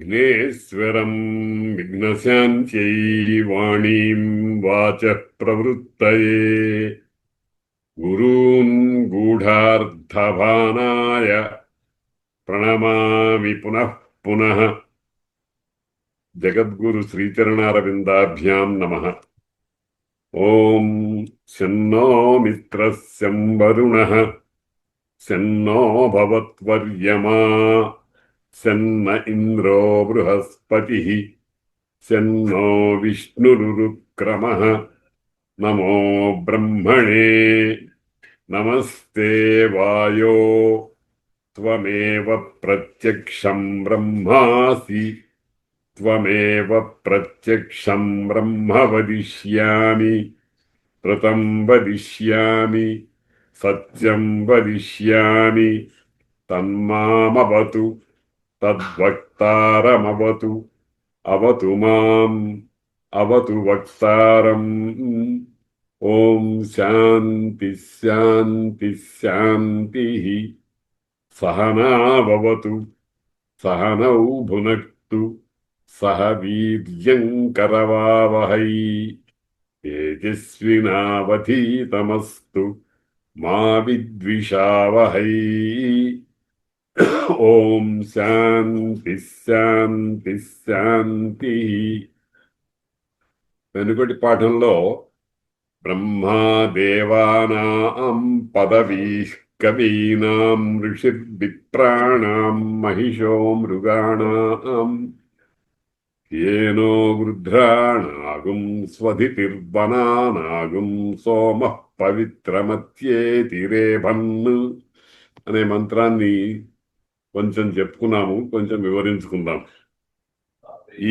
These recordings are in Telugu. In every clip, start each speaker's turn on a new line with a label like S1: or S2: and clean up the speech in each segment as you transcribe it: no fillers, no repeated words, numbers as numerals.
S1: విఘ్నేశ్వరం విఘ్నశాంత్యై వాణీం వాచః ప్రవృత్తయే గురూన్ గూఢార్థభానాయ ప్రణమామి పునః పునః. జగద్గురు శ్రీచరణారవిందాభ్యాం నమః. ఓం శన్నో మిత్రः శం వరుణః శన్నో భవత్వర్యమా శన్న ఇంద్రో బృహస్పతిః శన్నో విష్ణురుక్రమః. నమో బ్రహ్మణే. నమస్తే వాయో త్వమేవ ప్రత్యక్షం బ్రహ్మాసి త్వమేవ ప్రత్యక్షం బ్రహ్మ వదిష్యామి ఋతం వదిష్యామి సత్యం వదిష్యామి తన్మామవతు తద్వక్తారమవతు అవతు మాం అవతు వక్తారం. ఓం శాంతి శాంతి శాంతి. సహనావతు సహనౌ భునక్తు సహ వీర్యం కరవావహై తేజస్వినావధీతమస్తు మా విద్విషావహై. ఓం శాంతి శాంతి శాంతి. వెనుకటి పాఠంలో బ్రహ్మాదేవానాం పదవీః కవీనాం ఋషిర్విప్రాణాం మహిషో మృగాణాం ఏనో వృధ్రాణాగుం స్వధితిర్వనానాగుం సోమః పవిత్రమత్యేతిరేభన్ అనే మంత్రాన్ని కొంచెం చెప్పుకున్నాము, కొంచెం వివరించుకుందాం.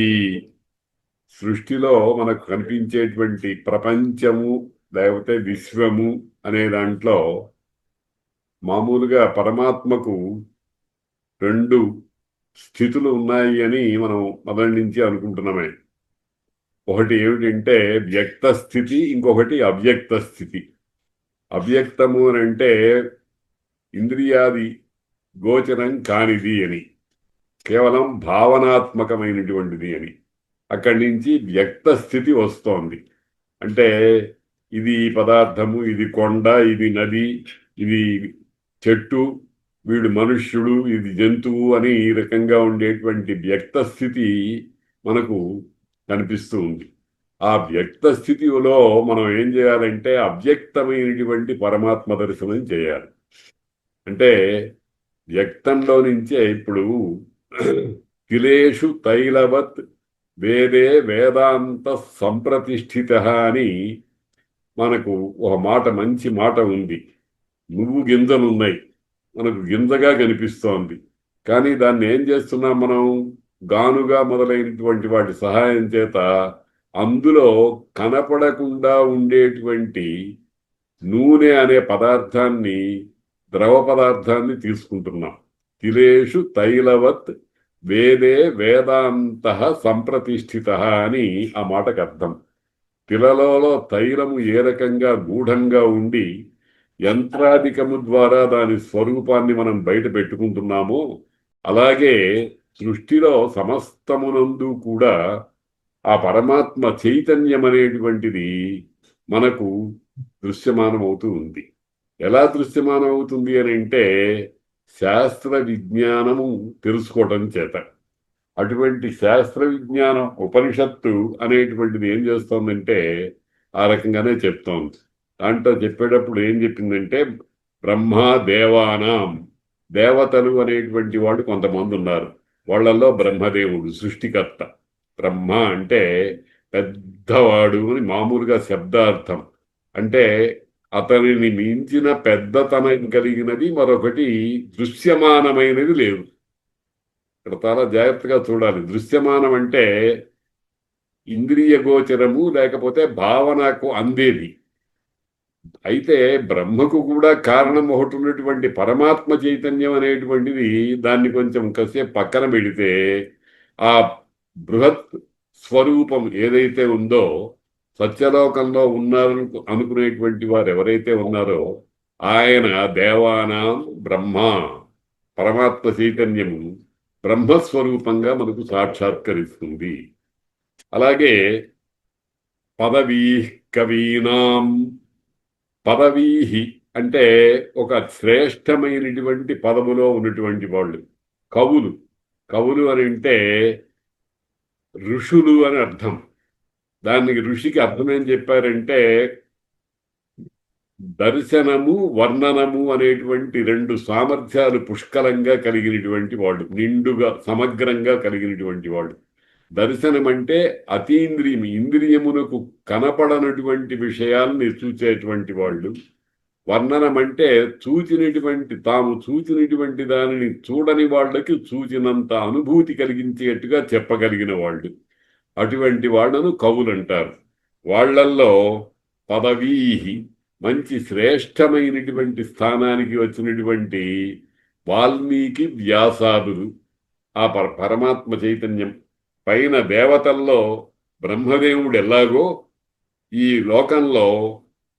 S1: ఈ సృష్టిలో మనకు కనిపించేటువంటి ప్రపంచము లేకపోతే విశ్వము అనే దాంట్లో మామూలుగా పరమాత్మకు రెండు స్థితులు ఉన్నాయి అని మనం మొదటి నుంచి అనుకుంటున్నామే. ఒకటి ఏమిటంటే వ్యక్త స్థితి, ఇంకొకటి అవ్యక్త స్థితి. అవ్యక్తము అని అంటే ఇంద్రియాది గోచరం కానిది అని, కేవలం భావనాత్మకమైనటువంటిది అని. అక్కడి నుంచి వ్యక్త స్థితి వస్తోంది. అంటే ఇది పదార్థము, ఇది కొండ, ఇది నది, ఇది చెట్టు, వీడు మనుష్యుడు, ఇది జంతువు అని ఈ రకంగా ఉండేటువంటి వ్యక్త స్థితి మనకు కనిపిస్తూ ఉంది. ఆ వ్యక్త స్థితిలో మనం ఏం చేయాలంటే అవ్యక్తమైనటువంటి పరమాత్మ దర్శనం చేయాలి. అంటే వ్యక్తంలో నుంచే ఇప్పుడు తిలేషు తైలవత్ వేదే వేదాంత సంప్రతిష్ఠిత అని మనకు ఒక మాట, మంచి మాట ఉంది. నువ్వు గింజలున్నాయి, మనకు గింజగా కనిపిస్తోంది. కానీ దాన్ని ఏం చేస్తున్నాం మనం? గానుగా మొదలైనటువంటి వాటి సహాయం చేత అందులో కనపడకుండా ఉండేటువంటి నూనె అనే పదార్థాన్ని, ద్రవ పదార్థాన్ని తీసుకుంటున్నాం. తిలేషు తైలవత్ వేదే వేదాంత సంప్రతిష్ఠిత అని ఆ మాటకు అర్థం. తిలలో తైలము ఏ రకంగా గూఢంగా ఉండి యంత్రాధికము ద్వారా దాని స్వరూపాన్ని మనం బయట పెట్టుకుంటున్నామో, అలాగే సృష్టిలో సమస్తమునందు కూడా ఆ పరమాత్మ చైతన్యం అనేటువంటిది మనకు దృశ్యమానం అవుతూ ఉంది. ఎలా దృశ్యమానం అవుతుంది అని అంటే శాస్త్ర విజ్ఞానము తెలుసుకోవటం చేత. అటువంటి శాస్త్ర విజ్ఞానం ఉపనిషత్తు అనేటువంటిది ఏం చేస్తోందంటే ఆ రకంగానే చెప్తోంది. దాంట్లో చెప్పేటప్పుడు ఏం చెప్పిందంటే బ్రహ్మ దేవానాం, దేవతలు అనేటువంటి వాడు కొంతమంది ఉన్నారు. వాళ్ళల్లో బ్రహ్మదేవుడు సృష్టికర్త. బ్రహ్మ అంటే పెద్దవాడు అని మామూలుగా శబ్దార్థం. అంటే అతనిని మించిన పెద్దతనం కలిగినది మరొకటి దృశ్యమానమైనది లేదు. ఇక్కడ చాలా జాగ్రత్తగా చూడాలి. దృశ్యమానం అంటే ఇంద్రియ గోచరము లేకపోతే భావనకు అందేది. అయితే బ్రహ్మకు కూడా కారణం ఒకటి ఉన్నటువంటి పరమాత్మ చైతన్యం అనేటువంటిది దాన్ని కొంచెం కాసేపు పక్కన పెడితే ఆ బృహత్ స్వరూపం ఏదైతే ఉందో, సత్యలోకంలో ఉన్నారు అనుకునేటువంటి వారు ఎవరైతే ఉన్నారో ఆయన దేవానాం బ్రహ్మ, పరమాత్మ చైతన్యము బ్రహ్మస్వరూపంగా మనకు సాక్షాత్కరిస్తుంది. అలాగే పదవీ కవీనాం, పదవీహి అంటే ఒక శ్రేష్టమైనటువంటి పదములో ఉన్నటువంటి వాళ్ళు కవులు. కవులు అని అంటే ఋషులు అని అర్థం. దానికి ఋషికి అర్థం ఏం చెప్పారంటే దర్శనము వర్ణనము అనేటువంటి రెండు సామర్థ్యాలు పుష్కలంగా కలిగినటువంటి వాళ్ళు, నిండుగా సమగ్రంగా కలిగినటువంటి వాళ్ళు. దర్శనం అంటే అతీంద్రియం, ఇంద్రియమునకు కనపడనటువంటి విషయాల్ని చూసేటువంటి వాళ్ళు. వర్ణనం అంటే తాము చూచినటువంటి దానిని చూడని వాళ్ళకి చూచినంత అనుభూతి కలిగించేట్టుగా చెప్పగలిగిన వాళ్ళు. అటువంటి వాళ్ళను కవులంటారు. వాళ్ళల్లో పదవీహి మంచి శ్రేష్టమైనటువంటి స్థానానికి వచ్చినటువంటి వాల్మీకి వ్యాసాదులు, ఆ పరమాత్మ చైతన్యం పైన దేవతల్లో బ్రహ్మదేవుడు ఎలాగో ఈ లోకంలో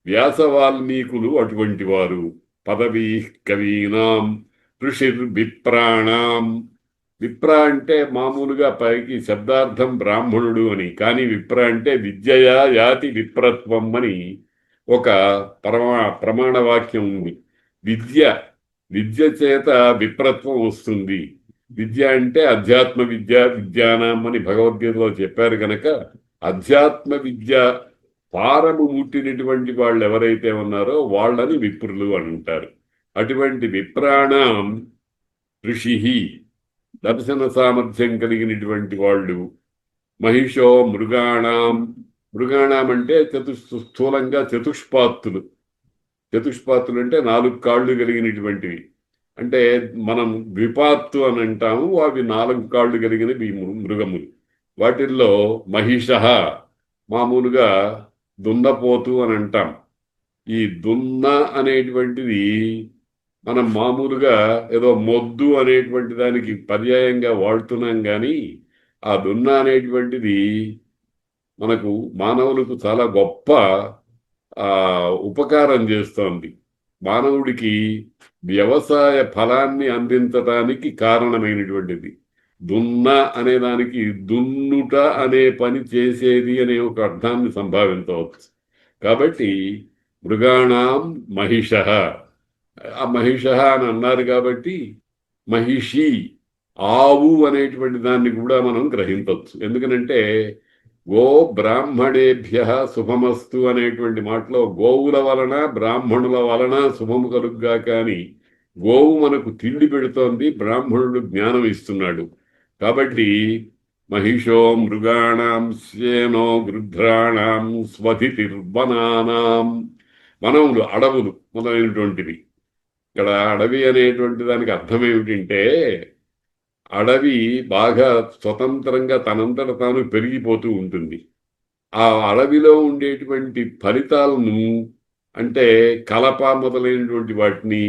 S1: వ్యాస వాల్మీకులు అటువంటి వారు. పదవీ కవీనాం ఋషిర్విప్రాణాం. విప్ర అంటే మామూలుగా పైకి శబ్దార్థం బ్రాహ్మణుడు అని, కానీ విప్ర అంటే విద్యయా యాతి విప్రత్వం అని ఒక ప్రమాణ వాక్యం ఉంది. విద్య చేత విప్రత్వం వస్తుంది. విద్య అంటే అధ్యాత్మ విద్యానాం అని భగవద్గీతలో చెప్పారు కనుక అధ్యాత్మ విద్య పారము ముట్టినటువంటి వాళ్ళు ఎవరైతే ఉన్నారో వాళ్ళని విప్రులు అని అంటారు. అటువంటి విప్రాణం ఋషి, దర్శన సామర్థ్యం కలిగినటువంటి వాళ్ళు. మహిషో మృగాణం, మృగాణం అంటే స్థూలంగా చతుష్పాత్తులు. చతుష్పాత్తులు అంటే 4 కాళ్ళు కలిగినటువంటివి. అంటే మనం ద్విపాత్తు అని అంటాము, అవి 4 కాళ్ళు కలిగినవి మృగములు. వాటిల్లో మహిష మామూలుగా దున్నపోతు అని అంటాం. ఈ దున్న అనేటువంటిది మనం మామూలుగా ఏదో మొద్దు అనేటువంటి దానికి పర్యాయంగా వాడుతున్నాం, కానీ ఆ దున్న అనేటువంటిది మనకు మానవులకు చాలా గొప్ప ఉపకారం చేస్తోంది. మానవుడికి వ్యవసాయ ఫలాన్ని అందించడానికి కారణమైనటువంటిది. దున్న అనే దానికి దున్నుట అనే పని చేసేది అనే ఒక అర్థాన్ని సంభావించవచ్చు. కాబట్టి మృగాణం మహిష, ఆ మహిష అని అన్నారు కాబట్టి మహిషి ఆవు అనేటువంటి దాన్ని కూడా మనం గ్రహించవచ్చు. ఎందుకనంటే గో బ్రాహ్మణేభ్య శుభమస్తు అనేటువంటి మాటలో గోవుల వలన బ్రాహ్మణుల వలన శుభము కలుగ్గా, కానీ గోవు మనకు తిండి పెడుతోంది, బ్రాహ్మణుడు జ్ఞానం ఇస్తున్నాడు. కాబట్టి మహిషో మృగాణం శ్యేనో గృధ్రాణం స్వధితిర్వనానాం, వనములు అడవులు మొదలైనటువంటివి. ఇక్కడ అడవి అనేటువంటి దానికి అర్థం ఏమిటంటే అడవి బాగా స్వతంత్రంగా తనంతట తాను పెరిగిపోతూ ఉంటుంది. ఆ అడవిలో ఉండేటువంటి ఫలితాలను అంటే కలప మొదలైనటువంటి వాటిని,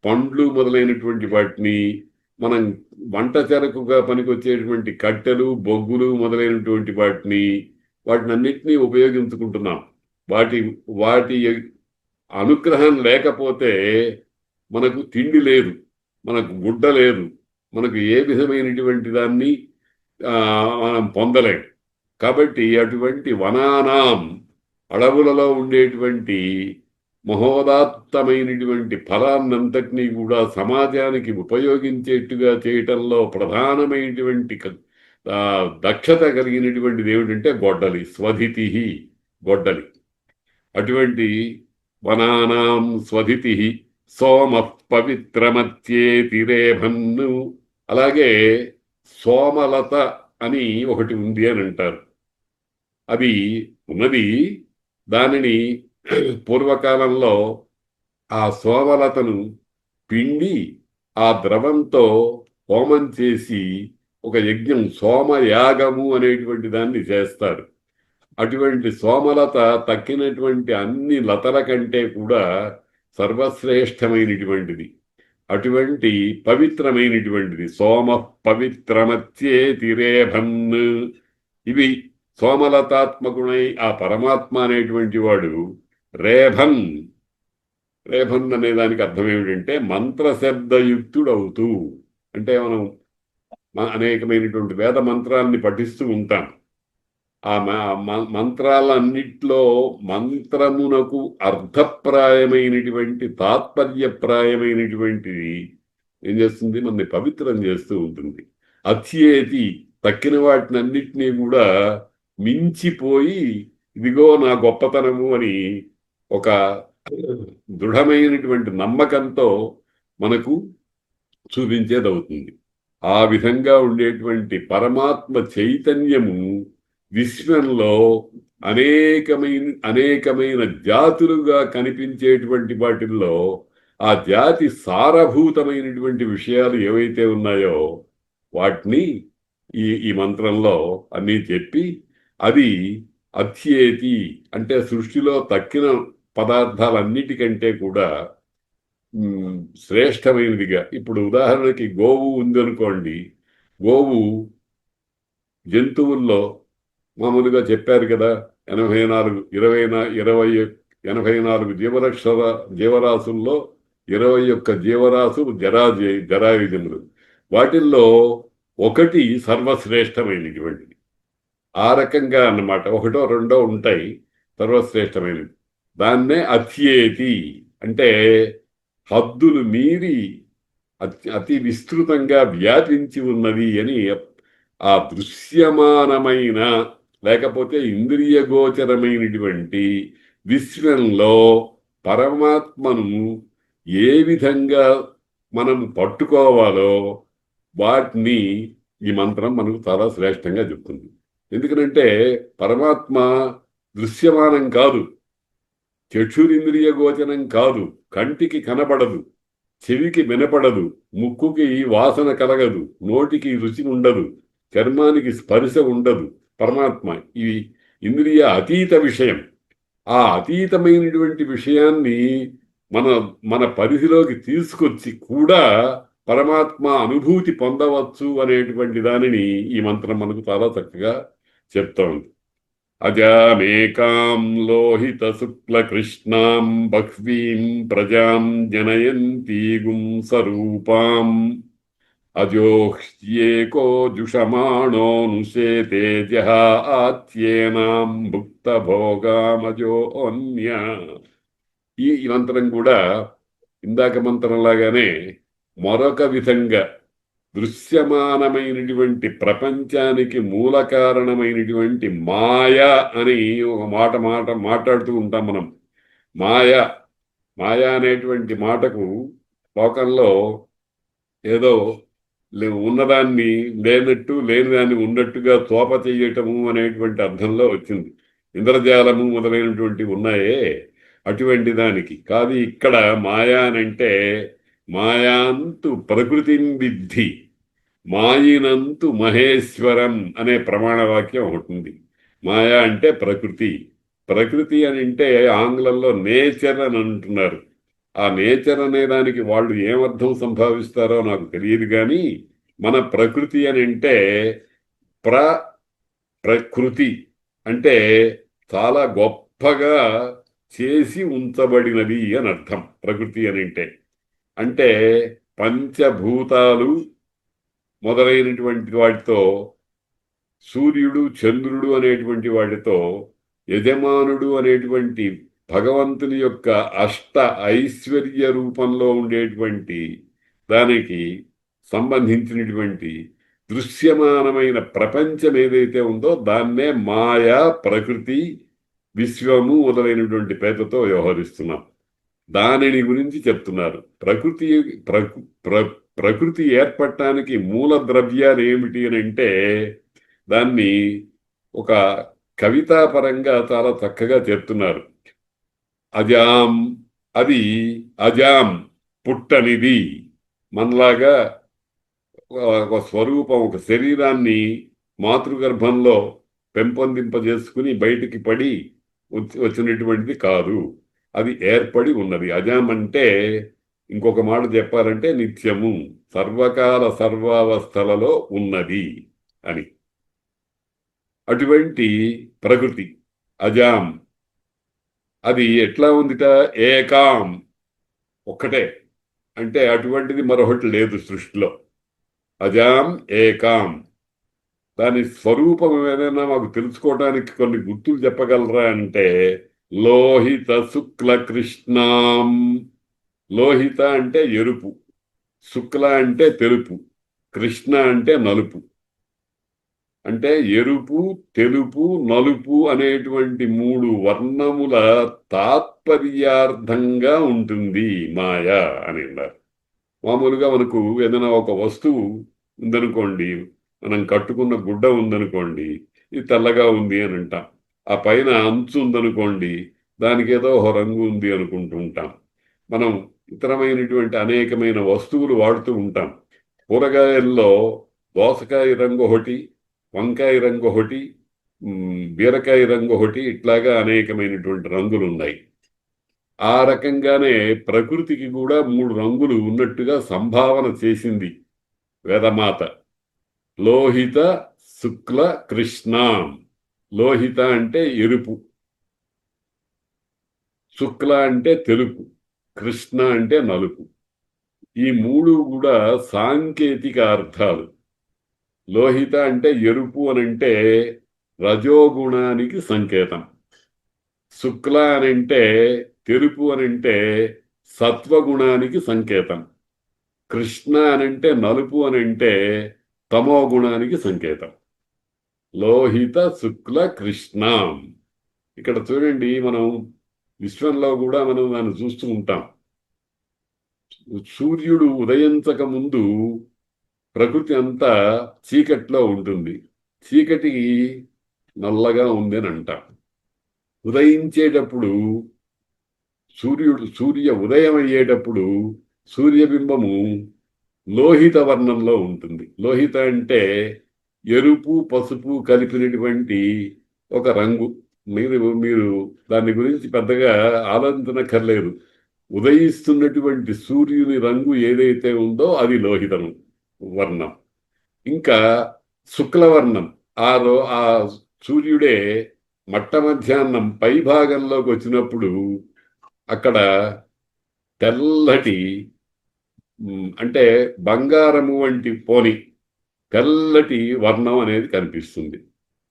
S1: పండ్లు మొదలైనటువంటి వాటిని, మనం వంట చెరకుగా పనికొచ్చేటువంటి కట్టెలు బొగ్గులు మొదలైనటువంటి వాటిని అన్నిటినీ ఉపయోగించుకుంటున్నాం. వాటి అనుగ్రహం లేకపోతే మనకు తిండి లేదు, మనకు గుడ్డ లేదు, మనకు ఏ విధమైనటువంటి దాన్ని మనం పొందలేం. కాబట్టి అటువంటి వనానాం, అడవులలో ఉండేటువంటి మహోదాత్తమైనటువంటి ఫలాన్నంతటినీ కూడా సమాజానికి ఉపయోగించేట్టుగా చేయటంలో ప్రధానమైనటువంటి దక్షత కలిగినటువంటిది ఏమిటంటే గొడ్డలి, స్వధితి, గొడ్డలి. అటువంటి వనానాం స్వధితి సోమ పవిత్రమత్యేతి రేభన్ను. అలాగే సోమలత అని ఒకటి ఉంది అని అంటారు. అది ఉన్నది. దానిని పూర్వకాలంలో ఆ సోమలతను పిండి ఆ ద్రవంతో హోమం చేసి ఒక యజ్ఞం, సోమయాగము అనేటువంటి దాన్ని చేస్తారు. అటువంటి సోమలత తక్కినటువంటి అన్ని లతల కంటే కూడా సర్వశ్రేష్టమైనటువంటిది. అటువంటి పవిత్రమైనటువంటిది సోమ పవిత్రమత్యేతి రేభన్. ఇవి సోమలతాత్మకుడై ఆ పరమాత్మ అనేటువంటి వాడు రేభన్. రేభన్ అనే దానికి అర్థం ఏమిటంటే మంత్రశబ్దయుక్తుడవుతూ. అంటే అనేకమైనటువంటి వేద మంత్రాలని పఠిస్తూ ఉంటాను. ఆ మంత్రాలన్నిట్లో మంత్రమునకు అర్థప్రాయమైనటువంటి తాత్పర్యప్రాయమైనటువంటిది ఏం చేస్తుంది, మనని పవిత్రం చేస్తూ ఉంటుంది. అత్యేతి తక్కిన వాటినన్నిటినీ కూడా మించిపోయి ఇదిగో నా గొప్పతనము అని ఒక దృఢమైనటువంటి నమ్మకంతో మనకు చూపించేదవుతుంది. ఆ విధంగా ఉండేటువంటి పరమాత్మ చైతన్యము విశ్వంలో అనేకమైన జాతులుగా కనిపించేటువంటి వాటిల్లో ఆ జాతి సారభూతమైనటువంటి విషయాలు ఏవైతే ఉన్నాయో వాటిని ఈ మంత్రంలో అన్నీ చెప్పి, అది అత్యేతి అంటే సృష్టిలో తక్కిన పదార్థాలన్నిటికంటే కూడా శ్రేష్టమైనదిగా. ఇప్పుడు ఉదాహరణకి గోవు ఉందనుకోండి, గోవు జంతువుల్లో మామూలుగా చెప్పారు కదా, 84 జీవరాశుల్లో 21 జీవరాశులు జరాయుజములు. వాటిల్లో ఒకటి సర్వశ్రేష్టమైనటువంటిది. ఆ రకంగా అన్నమాట, ఒకటో రెండో ఉంటాయి సర్వశ్రేష్టమైనది. దాన్నే అత్యేతి అంటే హద్దులు మీరి అతి విస్తృతంగా వ్యాపించి ఉన్నది అని. ఆ దృశ్యమానమైన లేకపోతే ఇంద్రియ గోచరమైనటువంటి విశ్వంలో పరమాత్మను ఏ విధంగా మనం పట్టుకోవాలో వాటిని ఈ మంత్రం మనకు చాలా శ్రేష్టంగా చెప్తుంది. ఎందుకనంటే పరమాత్మ దృశ్యమానం కాదు, చక్షురింద్రియ గోచరం కాదు, కంటికి కనబడదు, చెవికి వినపడదు, ముక్కుకి వాసన కలగదు, నోటికి రుచి ఉండదు, చర్మానికి స్పర్శ ఉండదు. పరమాత్మ ఇది ఇంద్రియ అతీత విషయం. ఆ అతీతమైనటువంటి విషయాన్ని మన పరిధిలోకి తీసుకొచ్చి కూడా పరమాత్మ అనుభూతి పొందవచ్చు అనేటువంటి దానిని ఈ మంత్రం మనకు చాలా చక్కగా చెప్తా ఉంది. అజామేకాం లోహిత శుక్ల కృష్ణాం బహ్వీం ప్రజాం జనయంతీగుం స్వరూపాం అజోహ్యేకో జుషమాణోనుషేతే జహాత్యేనాం భుక్త భోగామజోన్య. ఈ మంత్రం కూడా ఇందాక మంత్రంలాగానే మరొక విధంగా దృశ్యమానమైనటువంటి ప్రపంచానికి మూల కారణమైనటువంటి మాయ అని ఒక మాట్లాడుతూ ఉంటాం మనం. మాయ అనేటువంటి మాటకు లోకంలో ఏదో ఉన్నదాన్ని లేనట్టు, లేని దాన్ని ఉన్నట్టుగా తోప చెయ్యటము అనేటువంటి అర్థంలో వచ్చింది. ఇంద్రజాలము మొదలైనటువంటి ఉన్నాయే, అటువంటి దానికి కాదు ఇక్కడ. మాయా అనంటే మాయాంతు ప్రకృతిం విద్ధి మాయినంతు మహేశ్వరం అనే ప్రమాణ వాక్యం ఒకటి ఉంది. మాయా అంటే ప్రకృతి. ప్రకృతి అని అంటే ఆంగ్లంలో నేచర్ అని అంటున్నారు. ఆ నేచర్ అనే దానికి వాళ్ళు ఏమర్థం సంభావిస్తారో నాకు తెలియదు, కానీ మన ప్రకృతి అని అంటే ప్రకృతి అంటే చాలా గొప్పగా చేసి ఉంచబడినది అని అర్థం. ప్రకృతి అని అంటే పంచభూతాలు మొదలైనటువంటి వాటితో, సూర్యుడు చంద్రుడు అనేటువంటి వాటితో, యజమానుడు అనేటువంటి భగవంతుని యొక్క అష్ట ఐశ్వర్య రూపంలో ఉండేటువంటి దానికి సంబంధించినటువంటి దృశ్యమానమైన ప్రపంచం ఏదైతే ఉందో దాన్నే మాయా, ప్రకృతి, విశ్వము మొదలైనటువంటి పేర్లతో వ్యవహరిస్తున్నాం. దానిని గురించి చెప్తున్నారు. ప్రకృతి ఏర్పడటానికి మూల ద్రవ్యాలు ఏమిటి అని అంటే దాన్ని ఒక కవితాపరంగా చాలా చక్కగా చెప్తున్నారు. అజాం, అది అజాం పుట్టనిది. మనలాగా ఒక స్వరూపం, ఒక శరీరాన్ని మాతృగర్భంలో పెంపొందింపజేసుకుని బయటికి పడి వచ్చినటువంటిది కాదు, అది ఏర్పడి ఉన్నది. అజాం అంటే ఇంకొక మాట చెప్పాలంటే నిత్యము, సర్వకాల సర్వావస్థలలో ఉన్నది అని. అటువంటి ప్రకృతి అజాం. అది ఎట్లా ఉందిట? ఏకాం, ఒక్కటే. అంటే అటువంటిది మరొకటి లేదు సృష్టిలో. అజాం ఏకాం. దాని స్వరూపం ఏదైనా మాకు తెలుసుకోవడానికి కొన్ని గుర్తులు చెప్పగలరా అంటే, లోహిత శుక్ల కృష్ణాం. లోహిత అంటే ఎరుపు, శుక్ల అంటే తెలుపు, కృష్ణ అంటే నలుపు. అంటే ఎరుపు, తెలుపు, నలుపు అనేటువంటి మూడు వర్ణముల తాత్పర్యార్థంగా ఉంటుంది మాయ అని అన్నారు. మామూలుగా మనకు ఏదైనా ఒక వస్తువు ఉందనుకోండి, మనం కట్టుకున్న గుడ్డ ఉందనుకోండి, ఇది తెల్లగా ఉంది అని అంటాం. ఆ పైన అంచు ఉందనుకోండి, దానికి ఏదో ఒక రంగు ఉంది అనుకుంటూ ఉంటాం. మనం ఇతరమైనటువంటి అనేకమైన వస్తువులు వాడుతూ ఉంటాం. కూరగాయల్లో దోసకాయ రంగు ఒకటి, వంకాయ రంగు ఒకటి, బీరకాయ రంగు ఒకటి, ఇట్లాగా అనేకమైనటువంటి రంగులు ఉన్నాయి. ఆ రకంగానే ప్రకృతికి కూడా మూడు రంగులు ఉన్నట్టుగా సంభావన చేసింది వేదమాత. లోహిత శుక్ల కృష్ణ. లోహిత అంటే ఎరుపు, శుక్ల అంటే తెలుపు, కృష్ణ అంటే నలుపు. ఈ మూడు కూడా సాంకేతిక అర్థాలు. లోహిత అంటే ఎరుపు అనంటే రజోగుణానికి సంకేతం. శుక్ల అనంటే తెలుపు అనంటే సత్వగుణానికి సంకేతం. కృష్ణ అనంటే నలుపు అనంటే తమో గుణానికి సంకేతం. లోహిత శుక్ల కృష్ణ. ఇక్కడ చూడండి, మనం విశ్వంలో కూడా మనం దాన్ని చూస్తూ ఉంటాం. సూర్యుడు ఉదయించక ముందు ప్రకృతి అంతా చీకట్లో ఉంటుంది. చీకటి నల్లగా ఉంది అని అంటాం. ఉదయించేటప్పుడు సూర్య ఉదయం అయ్యేటప్పుడు సూర్యబింబము లోహిత వర్ణంలో ఉంటుంది. లోహిత అంటే ఎరుపు పసుపు కలిపినటువంటి ఒక రంగు. మీరు దాని గురించి పెద్దగా ఆలోచించనక్కర్లేదు. ఉదయిస్తున్నటువంటి సూర్యుని రంగు ఏదైతే ఉందో అది లోహితం వర్ణం. ఇంకా శుక్లవర్ణం, ఆ సూర్యుడే మట్ట మధ్యాహ్నం పై భాగంలోకి వచ్చినప్పుడు అక్కడ తెల్లటి, అంటే బంగారము వంటి పోని తెల్లటి వర్ణం అనేది కనిపిస్తుంది.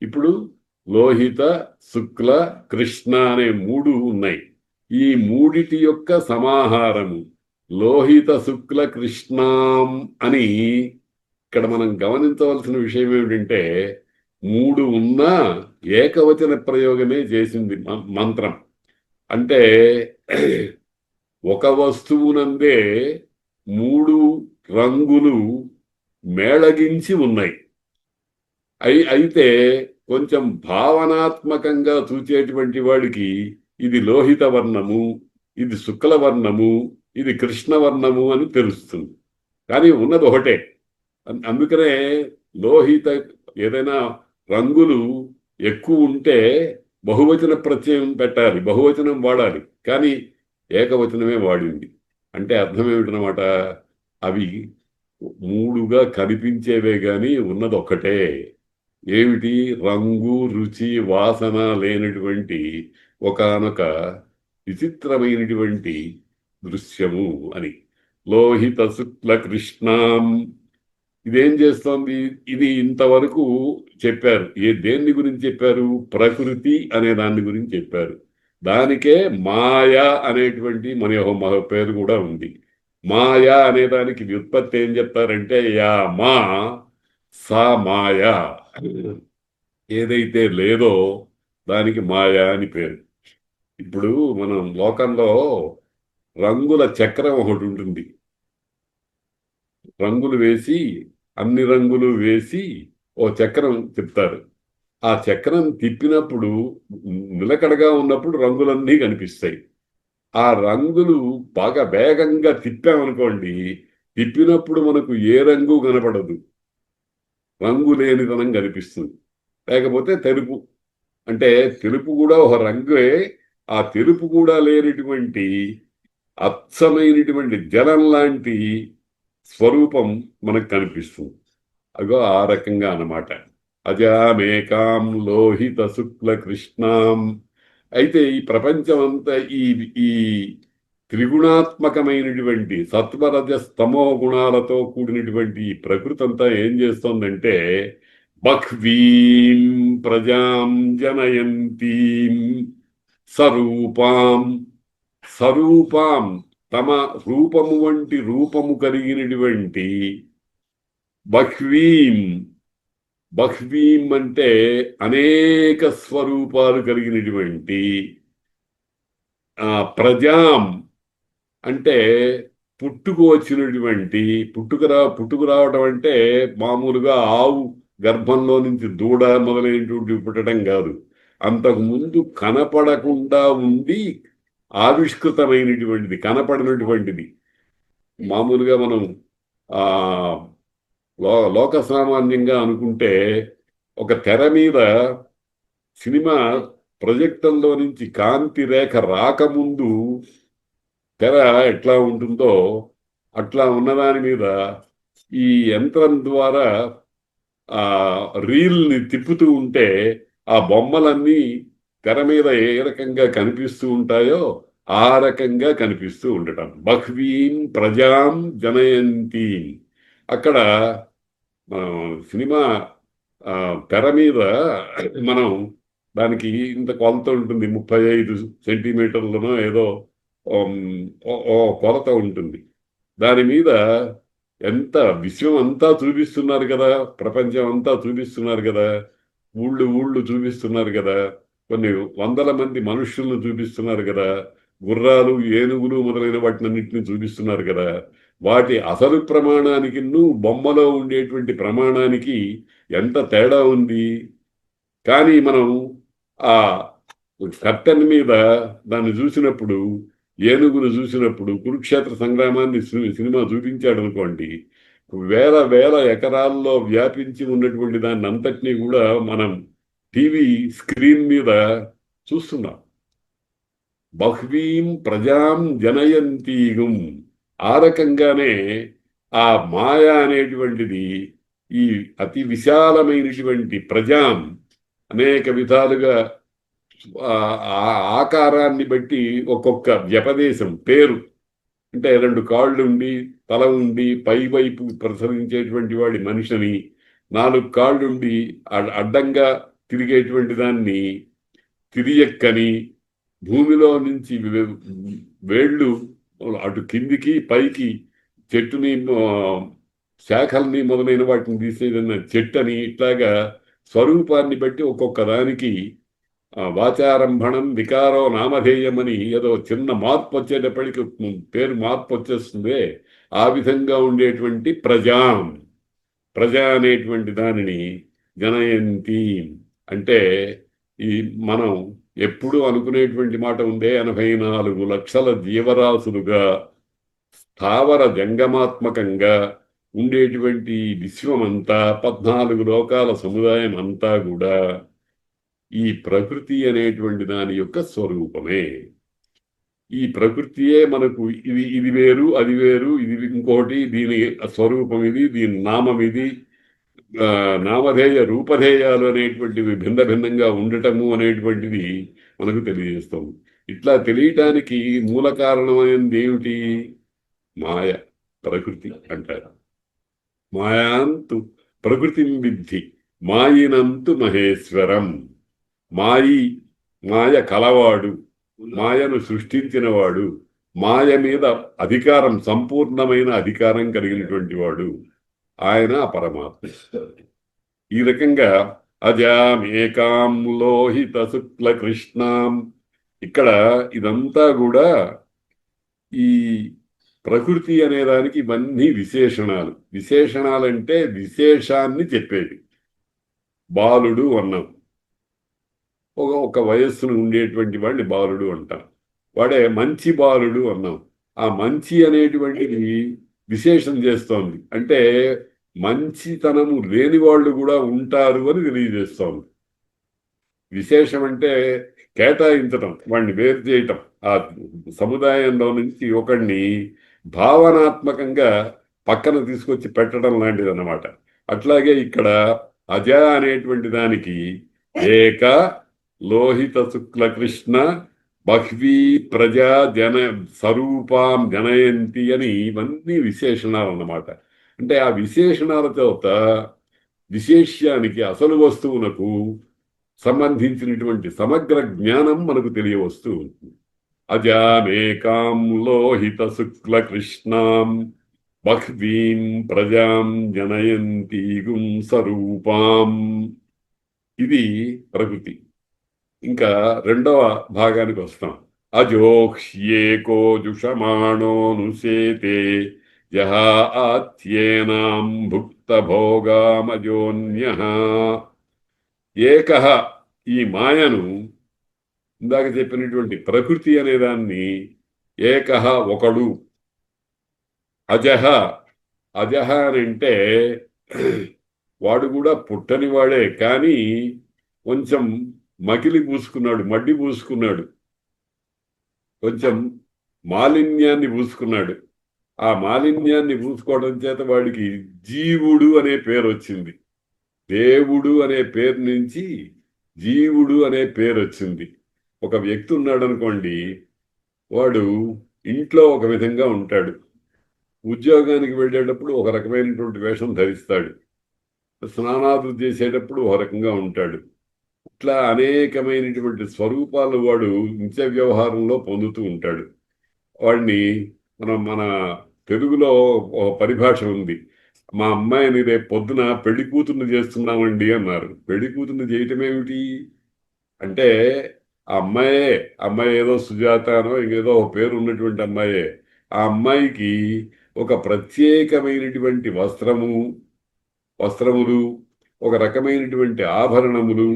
S1: ఇప్పుడు లోహిత శుక్ల కృష్ణ అనే మూడు ఉన్నాయి. ఈ మూడిటి యొక్క సమాహారము లోహిత శుక్ల కృష్ణాం అని. ఇక్కడ మనం గమనించవలసిన విషయం ఏమిటంటే, మూడు ఉన్నా ఏకవచన ప్రయోగమే చేసింది మంత్రం. అంటే ఒక వస్తువునందే మూడు రంగులు మేళగించి ఉన్నాయి. అయితే కొంచెం భావనాత్మకంగా చూచేటువంటి వాడికి ఇది లోహిత వర్ణము, ఇది శుక్లవర్ణము, ఇది కృష్ణవర్ణము అని తెలుస్తుంది. కానీ ఉన్నది ఒకటే. అందుకనే లోహిత ఏదైనా రంగులు ఎక్కువ ఉంటే బహువచన ప్రత్యయం పెట్టాలి, బహువచనం వాడాలి. కానీ ఏకవచనమే వాడింది. అంటే అర్థం ఏమిటనమాట, అవి మూడుగా కనిపించేవే గాని ఉన్నది ఒక్కటే. ఏమిటి? రంగు, రుచి, వాసన లేనటువంటి ఒకానొక విచిత్రమైనటువంటి దృశ్యము అని. లోహిత శుక్ల కృష్ణాం. ఇదేం చేస్తోంది? ఇది ఇంతవరకు చెప్పారు. దేన్ని గురించి చెప్పారు? ప్రకృతి అనే దాని గురించి చెప్పారు. దానికే మాయా అనేటువంటి మన పేరు కూడా ఉంది. మాయా అనే దానికి వ్యుత్పత్తి ఏం చెప్తారంటే, యా మా సా మాయా. ఏదైతే లేదో దానికి మాయా అని పేరు. ఇప్పుడు మనం లోకంలో రంగుల చక్రం ఒకటి ఉంటుంది. రంగులు వేసి, అన్ని రంగులు వేసి ఓ చక్రం తిప్పుతారు. ఆ చక్రం తిప్పినప్పుడు, నిలకడగా ఉన్నప్పుడు రంగులన్నీ కనిపిస్తాయి. ఆ రంగులు బాగా వేగంగా తిప్పామనుకోండి, తిప్పినప్పుడు మనకు ఏ రంగు కనపడదు, రంగు లేనితనం కనిపిస్తుంది. లేకపోతే తెలుపు, అంటే తెలుపు కూడా ఒక రంగే. ఆ తెలుపు కూడా లేనటువంటి అచ్చమైనటువంటి జలం లాంటి స్వరూపం మనకు కనిపిస్తుంది. అగో ఆ రకంగా అన్నమాట. అజామేకాం లోహిత శుక్ల కృష్ణాం. అయితే ఈ ప్రపంచం అంతా ఈ త్రిగుణాత్మకమైనటువంటి సత్వరజ స్తమో గుణాలతో కూడినటువంటి ఈ ప్రకృతి అంతా ఏం చేస్తోందంటే బహ్వీం ప్రజాం జనయంతీం సరూపాం స్వరూపాం తమ రూపము వంటి రూపము కలిగినటువంటి బహ్వీం బహ్వీం అంటే అనేక స్వరూపాలు కలిగినటువంటి ప్రజాం అంటే పుట్టుకు వచ్చినటువంటి పుట్టుకు రావడం అంటే మామూలుగా ఆవు గర్భంలో నుంచి దూడ మొదలైనటువంటి పుట్టడం కాదు. అంతకు ముందు కనపడకుండా ఉండి ఆవిష్కృతమైనటువంటిది, కనపడినటువంటిది. మామూలుగా మనం ఆ లోక సామాన్యంగా అనుకుంటే ఒక తెర మీద సినిమా ప్రొజెక్టర్లో నుంచి కాంతి రేఖ రాకముందు తెర ఎట్లా ఉంటుందో అట్లా ఉన్నదాని మీద ఈ యంత్రం ద్వారా ఆ రీల్ని తిప్పుతూ ఉంటే ఆ బొమ్మలన్నీ తెర మీద ఏ రకంగా కనిపిస్తూ ఉంటాయో ఆ రకంగా కనిపిస్తూ ఉండటం. బహ్వీం ప్రజాం జనయంతి. అక్కడ సినిమా తెర మీద మనం దానికి ఇంత కొలత ఉంటుంది, 35 సెంటీమీటర్లనో ఏదో కొలత ఉంటుంది. దాని మీద ఎంత విశ్వం అంతా చూపిస్తున్నారు కదా, ప్రపంచం అంతా చూపిస్తున్నారు కదా, ఊళ్ళు చూపిస్తున్నారు కదా, కొన్ని వందల మంది మనుషులను చూపిస్తున్నారు కదా, గుర్రాలు ఏనుగులు మొదలైన వాటినన్నింటినీ చూపిస్తున్నారు కదా. వాటి అసలు ప్రమాణానికి బొమ్మలో ఉండేటువంటి ప్రమాణానికి ఎంత తేడా ఉంది. కానీ మనం ఆ కర్టన్ మీద దాన్ని చూసినప్పుడు, ఏనుగును చూసినప్పుడు, కురుక్షేత్ర సంగ్రామాన్ని సినిమా చూపించాడు అనుకోండి, వేల ఎకరాల్లో వ్యాపించి ఉన్నటువంటి దాన్ని అంతటినీ కూడా మనం టీవీ స్క్రీన్ మీద చూస్తున్నాం. బహ్వీం ప్రజాం జనయంతీగుం. ఆ రకంగానే ఆ మాయ అనేటువంటిది ఈ అతి విశాలమైనటువంటి ప్రజాం అనేక విధాలుగా ఆకారాన్ని బట్టి ఒక్కొక్క వ్యపదేశం పేరు, అంటే 2 కాళ్ళు ఉండి తల ఉండి పైవైపు ప్రసరించేటువంటి వాడి మనిషిని, 4 కాళ్ళుండి అడ్డంగా తిరిగేటువంటి దాన్ని తిరియక్కని, భూమిలో నుంచి వేళ్ళు అటు కిందికి పైకి చెట్టుని శాఖల్ని మొదలైన వాటిని తీసేదన్న చెట్టని, ఇట్లాగా స్వరూపాన్ని బట్టి ఒక్కొక్క దానికి వాచారంభణం వికారో నామధేయమని ఏదో చిన్న మార్పు వచ్చేటప్పటికి పేరు మార్పు వచ్చేస్తుంది. ఆ విధంగా ఉండేటువంటి ప్రజ అనేటువంటి దానిని జనయంతి అంటే ఈ మనం ఎప్పుడు అనుకునేటువంటి మాట ఉందే, 84 లక్షల జీవరాశులుగా స్థావర జంగమాత్మకంగా ఉండేటువంటి విశ్వమంతా, 14 లోకాల సముదాయం అంతా కూడా ఈ ప్రకృతి అనేటువంటి దాని యొక్క స్వరూపమే. ఈ ప్రకృతియే మనకు ఇది వేరు, అది వేరు, ఇది ఇంకోటి, దీని స్వరూపం ఇది, దీని నామం ఇది, నామధేయ రూపధేయాలు అనేటువంటివి భిన్నంగా ఉండటము అనేటువంటిది మనకు తెలియజేస్తాము. ఇట్లా తెలియటానికి మూల కారణమైనది ఏమిటి? మాయ, ప్రకృతి అంటారు. మాయాంతు ప్రకృతిం విద్ధి మాయినంతు మహేశ్వరం. మాయ కలవాడు, మాయను సృష్టించినవాడు, మాయ మీద అధికారం, సంపూర్ణమైన అధికారం కలిగినటువంటి వాడు ఆయన పరమాత్మ. ఈ రకంగా అజామేకాం లోహిత శుక్ల కృష్ణాం. ఇక్కడ ఇదంతా కూడా ఈ ప్రకృతి అనేదానికి ఇవన్నీ విశేషణాలు. విశేషణాలంటే విశేషాన్ని చెప్పేది. బాలుడు అన్నాం, ఒక వయస్సును ఉండేటువంటి వాడిని బాలుడు అంటాం. వాడే మంచి బాలుడు అన్నాం. ఆ మంచి అనేటువంటిది విశేషం చేస్తోంది. అంటే మంచితనము లేని వాళ్ళు కూడా ఉంటారు అని తెలియజేస్తోంది. విశేషం అంటే కేటాయించటం, వాడిని వేరు చేయటం, ఆ సముదాయంలో నుంచి ఒకడిని భావనాత్మకంగా పక్కన తీసుకొచ్చి పెట్టడం లాంటిది అన్నమాట. అట్లాగే ఇక్కడ అజ అనేటువంటి దానికి ఏక లోహిత శుక్ల కృష్ణ బహ్వీ ప్రజా జన స్వరూపాం జనయంతి అని ఇవన్నీ విశేషణాలు అన్నమాట. అంటే ఆ విశేషణాల చేత విశేష్యానికి అసలు వస్తువునకు సంబంధించినటువంటి సమగ్ర జ్ఞానం మనకు తెలియవస్తూ ఉంటుంది. అజామేకాం లోహిత శుక్ల కృష్ణాం బహ్వీం ప్రజాం జనయంతీగుం స్వరూపాం. ఇది ప్రకృతి. ఇంకా రెండవ భాగానికి వస్తాం. అజోహ్యేకో జుషమాణోనుసేతే జహా ఆత్యేనాం భుక్త భోగామజోన్యః. ఏకః ఈ మాయను, ఇందాక చెప్పినటువంటి ప్రకృతి అనేదాన్ని, ఏకః ఒకడు, అజహ అజహ అని అంటే వాడు కూడా పుట్టని వాడే, కానీ కొంచెం మకిలి పూసుకున్నాడు, మడ్డి పూసుకున్నాడు, కొంచెం మాలిన్యాన్ని పూసుకున్నాడు. ఆ మాలిన్యాన్ని పూసుకోవడం చేత వాడికి జీవుడు అనే పేరు వచ్చింది. దేవుడు అనే పేరు నుంచి జీవుడు అనే పేరు వచ్చింది. ఒక వ్యక్తి ఉన్నాడు అనుకోండి, వాడు ఇంట్లో ఒక విధంగా ఉంటాడు, ఉద్యోగానికి వెళ్ళేటప్పుడు ఒక రకమైనటువంటి వేషం ధరిస్తాడు, స్నానాదులు చేసేటప్పుడు ఒక రకంగా ఉంటాడు. ఇట్లా అనేకమైనటువంటి స్వరూపాలు వాడు నిత్య వ్యవహారంలో పొందుతూ ఉంటాడు. వాడిని మన తెలుగులో ఒక పరిభాష ఉంది. మా అమ్మాయిని రేపు పొద్దున పెళ్లి కూతుర్ని చేస్తున్నామండి అన్నారు. పెళ్లి కూతుర్ని చేయటం ఏమిటి అంటే, ఆ అమ్మాయి ఏదో సుజాతనో ఇంకేదో ఒక పేరు ఉన్నటువంటి అమ్మాయే. ఆ అమ్మాయికి ఒక ప్రత్యేకమైనటువంటి వస్త్రములు, ఒక రకమైనటువంటి ఆభరణములు,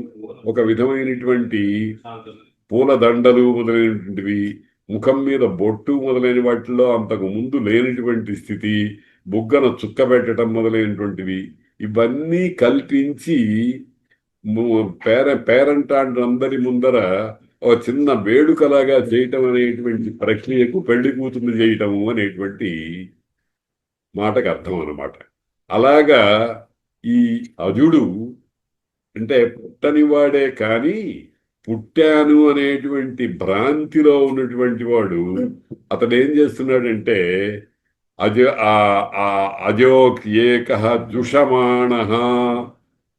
S1: ఒక విధమైనటువంటి పూలదండలు మొదలైనటువంటివి, ముఖం మీద బొట్టు మొదలైన వాటిల్లో అంతకు ముందు లేనటువంటి స్థితి, బుగ్గన చుక్క పెట్టడం మొదలైనటువంటివి, ఇవన్నీ కల్పించి పేరంటాండ్రందరి ముందర ఒక చిన్న వేడుకలాగా చేయటం అనేటువంటి ప్రక్రియకు పెళ్లి కూతుర్ని చేయటము అనేటువంటి మాటకు అర్థం అన్నమాట. అలాగా ఈ అజుడు అంటే పుట్టనివాడే, కానీ పుట్టాను అనేటువంటి భ్రాంతిలో ఉన్నటువంటి వాడు అతడు ఏం చేస్తున్నాడంటే, అజ అజోక్ ఏకః జుషమాణః.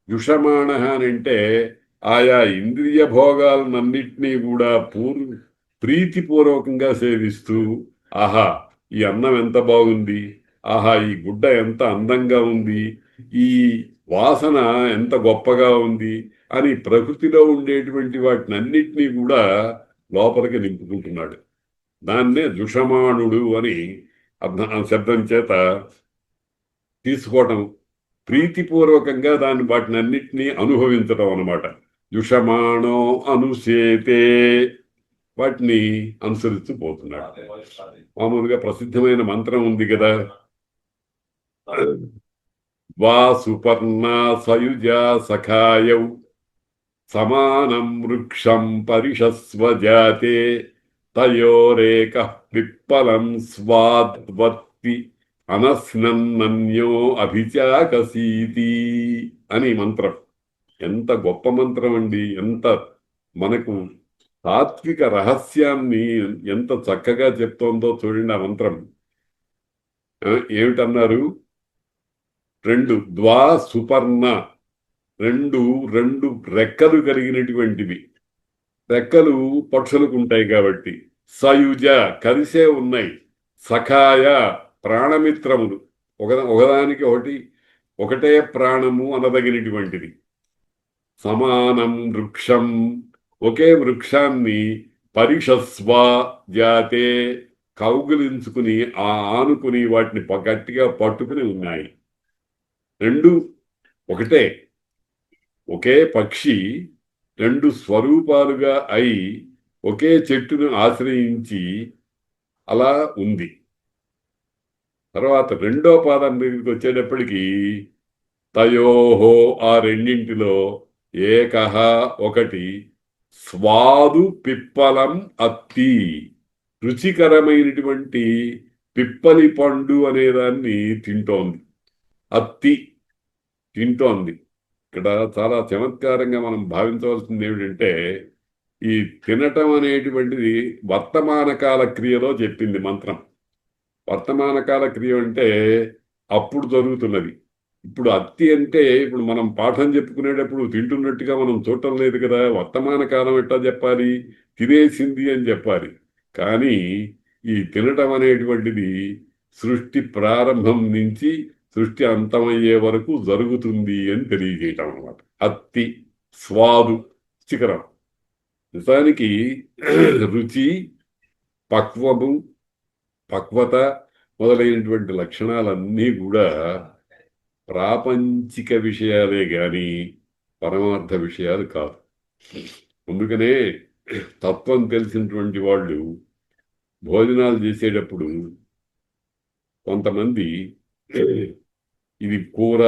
S1: జుషమాణః అని అంటే ఆయా ఇంద్రియ భోగాలన్నింటినీ కూడా ప్రీతిపూర్వకంగా సేవిస్తూ, ఆహా ఈ అన్నం ఎంత బాగుంది, ఆహా ఈ గుడ్డ ఎంత అందంగా ఉంది, ఈ వాసన ఎంత గొప్పగా ఉంది అని ప్రకృతిలో ఉండేటువంటి వాటిని అన్నిటినీ కూడా లోపలికి నింపుకుంటున్నాడు. దాన్నే జుషమాణుడు అని శబ్దం చేత తీసుకోవటం, ప్రీతిపూర్వకంగా వాటిని అన్నిటినీ అనుభవించటం అన్నమాట. జుషమాణో అనుసేతే, వాటిని అనుసరిస్తూ పోతున్నాడు. మామూలుగా ప్రసిద్ధమైన మంత్రం ఉంది కదా, వా సుపర్ణా సయుజా సఖాయౌ సమానం వృక్షం పరిషస్వ జాతే తయోరేకః పిప్పలం స్వాద్వత్తి అనస్నన్నన్యో అభిచాకసీతి అని మంత్రం. ఎంత గొప్ప మంత్రం అండి! ఎంత మనకు తాత్విక రహస్యాన్ని ఎంత చక్కగా చెప్తోందో చూడండి ఆ మంత్రం. ఏమిటన్నారు? ద్వా సుపర్ణ, రెండు రెండు రెక్కలు కలిగినటువంటివి. రెక్కలు పక్షులకు ఉంటాయి కాబట్టి. సయుజ కలిసే ఉన్నాయి. సఖాయ ప్రాణమిత్రములు, ఒకదానికి ఒకటే ప్రాణము అనదగినటువంటిది. సమానం వృక్షం ఒకే వృక్షాన్ని పరిషస్వ జాతే కౌగిలించుకుని ఆనుకుని వాటిని గట్టిగా పట్టుకుని ఉన్నాయి. రెండు ఒకటే, ఒకే పక్షి రెండు స్వరూపాలుగా అయి ఒకే చెట్టును ఆశ్రయించి అలా ఉంది. తర్వాత రెండో పాదం దగ్గరికి వచ్చేటప్పటికి తయోహో ఆ రెండింటిలో ఏకహ ఒకటి స్వాదు పిప్పలం అత్తి రుచికరమైనటువంటి పిప్పలి పండు అనేదాన్ని తింటోంది. అత్తి తింటోంది. ఇక్కడ చాలా చమత్కారంగా మనం భావించవలసింది ఏమిటంటే, ఈ తినటం అనేటువంటిది వర్తమాన కాల క్రియలో చెప్పింది మంత్రం. వర్తమాన కాల క్రియ అంటే అప్పుడు జరుగుతున్నది. ఇప్పుడు అత్తి అంటే ఇప్పుడు మనం పాఠం చెప్పుకునేటప్పుడు తింటున్నట్టుగా మనం చూడటం లేదు కదా. వర్తమాన కాలం ఎట్లా చెప్పాలి? తినేసింది అని చెప్పాలి. కానీ ఈ తినటం అనేటువంటిది సృష్టి ప్రారంభం నుంచి సృష్టి అంతమయ్యే వరకు జరుగుతుంది అని తెలియజేయటం అన్నమాట. అత్తి, స్వాదు, రుచికరం. నిజానికి రుచి, పక్వము, పక్వత మొదలైనటువంటి లక్షణాలన్నీ కూడా ప్రాపంచిక విషయాలే గాని పరమార్థ విషయాలు కాదు. అందుకనే తత్వం తెలిసినటువంటి వాళ్ళు భోజనాలు చేసేటప్పుడు కొంతమంది ఇది కూర,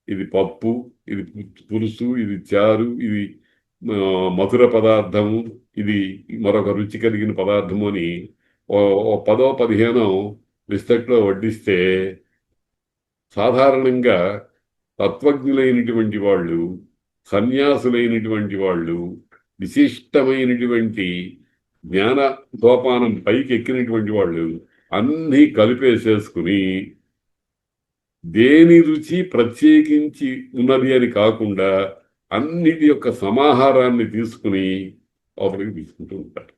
S1: ఇది పప్పు, ఇది పులుసు, ఇది చారు, ఇది మధుర పదార్థము, ఇది మరొక రుచి కలిగిన పదార్థము అని ఓ 10-15 విస్తట్లో వడ్డిస్తే సాధారణంగా తత్వజ్ఞులైనటువంటి వాళ్ళు, సన్యాసులైనటువంటి వాళ్ళు, విశిష్టమైనటువంటి జ్ఞాన సోపానం పైకి ఎక్కినటువంటి వాళ్ళు అన్నీ కలిపేసేసుకుని దేని రుచి ప్రత్యేకించి ఉన్నది అని కాకుండా అన్నిటి యొక్క సమాహారాన్ని తీసుకుని లోపలికి తీసుకుంటూ ఉంటారు.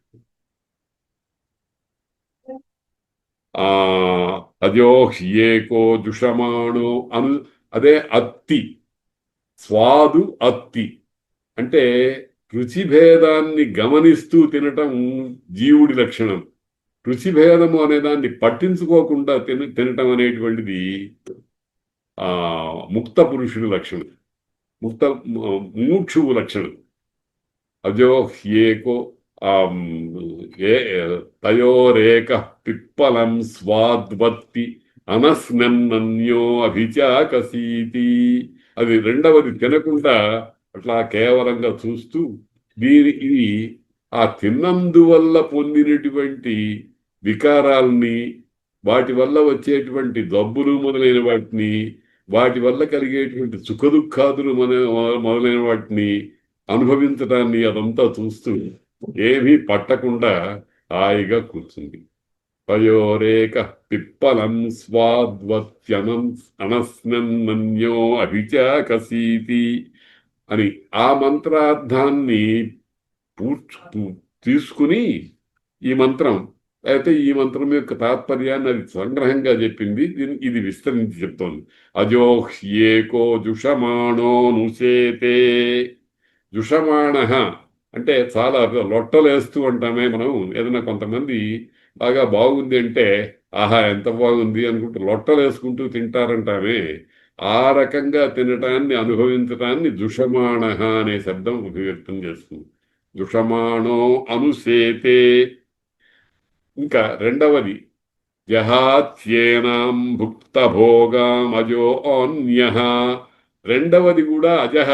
S1: అజోహ్యేకో దుషమాణో అదే అత్తి, స్వాదు అత్తి అంటే రుచి భేదాన్ని గమనిస్తూ తినటం జీవుడి లక్షణం. రుచి భేదము అనే దాన్ని పట్టించుకోకుండా తినటం అనేటువంటిది ముక్త పురుషుడి లక్షణం, ముముక్షువు లక్షణం. అజోహ్యేకో తయోరేక పిప్పలం స్వాద్వత్తి అనస్నన్యో అభిచాకసీతి. అది రెండవది తినకుండా అట్లా కేవలంగా చూస్తూ ఇది ఆ తిన్నందువల్ల పొందినటువంటి వికారాల్ని, వాటి వల్ల వచ్చేటువంటి జబ్బులు మొదలైన వాటిని, వాటి వల్ల కలిగేటువంటి సుఖదుఖాదులు మొదలైన వాటిని అనుభవించడాన్ని అదంతా చూస్తూ ఏమీ పట్టకుండా హాయిగా కూర్చుంది. పయోరేక పిప్పలం స్వాద్వత్యనం అనస్నన్యో అభిచాకసీతి అని ఆ మంత్రార్థాన్ని తీసుకుని ఈ మంత్రం అయితే ఈ మంత్రం యొక్క తాత్పర్యాన్ని అది సంగ్రహంగా చెప్పింది. ఇది విస్తరించి చెప్తోంది. అజోహ్యేకో జుషమాణో నుసేతే. జుషమాణ అంటే చాలా లొట్టలు వేస్తూ ఉంటామే మనం. ఏదైనా కొంతమంది బాగా బాగుంది అంటే ఆహా ఎంత బాగుంది అనుకుంటూ లొట్టలు వేసుకుంటూ తింటారంటామే. ఆ రకంగా తినటాన్ని అనుభవించటాన్ని జుషమాణ అనే శబ్దం అభివ్యక్తం చేస్తుంది. జుషమాణో అనుసేతే. ఇంకా రెండవది జహాత్యేనాం భుక్త భోగాం అజో అన్యః. రెండవది కూడా అజహ,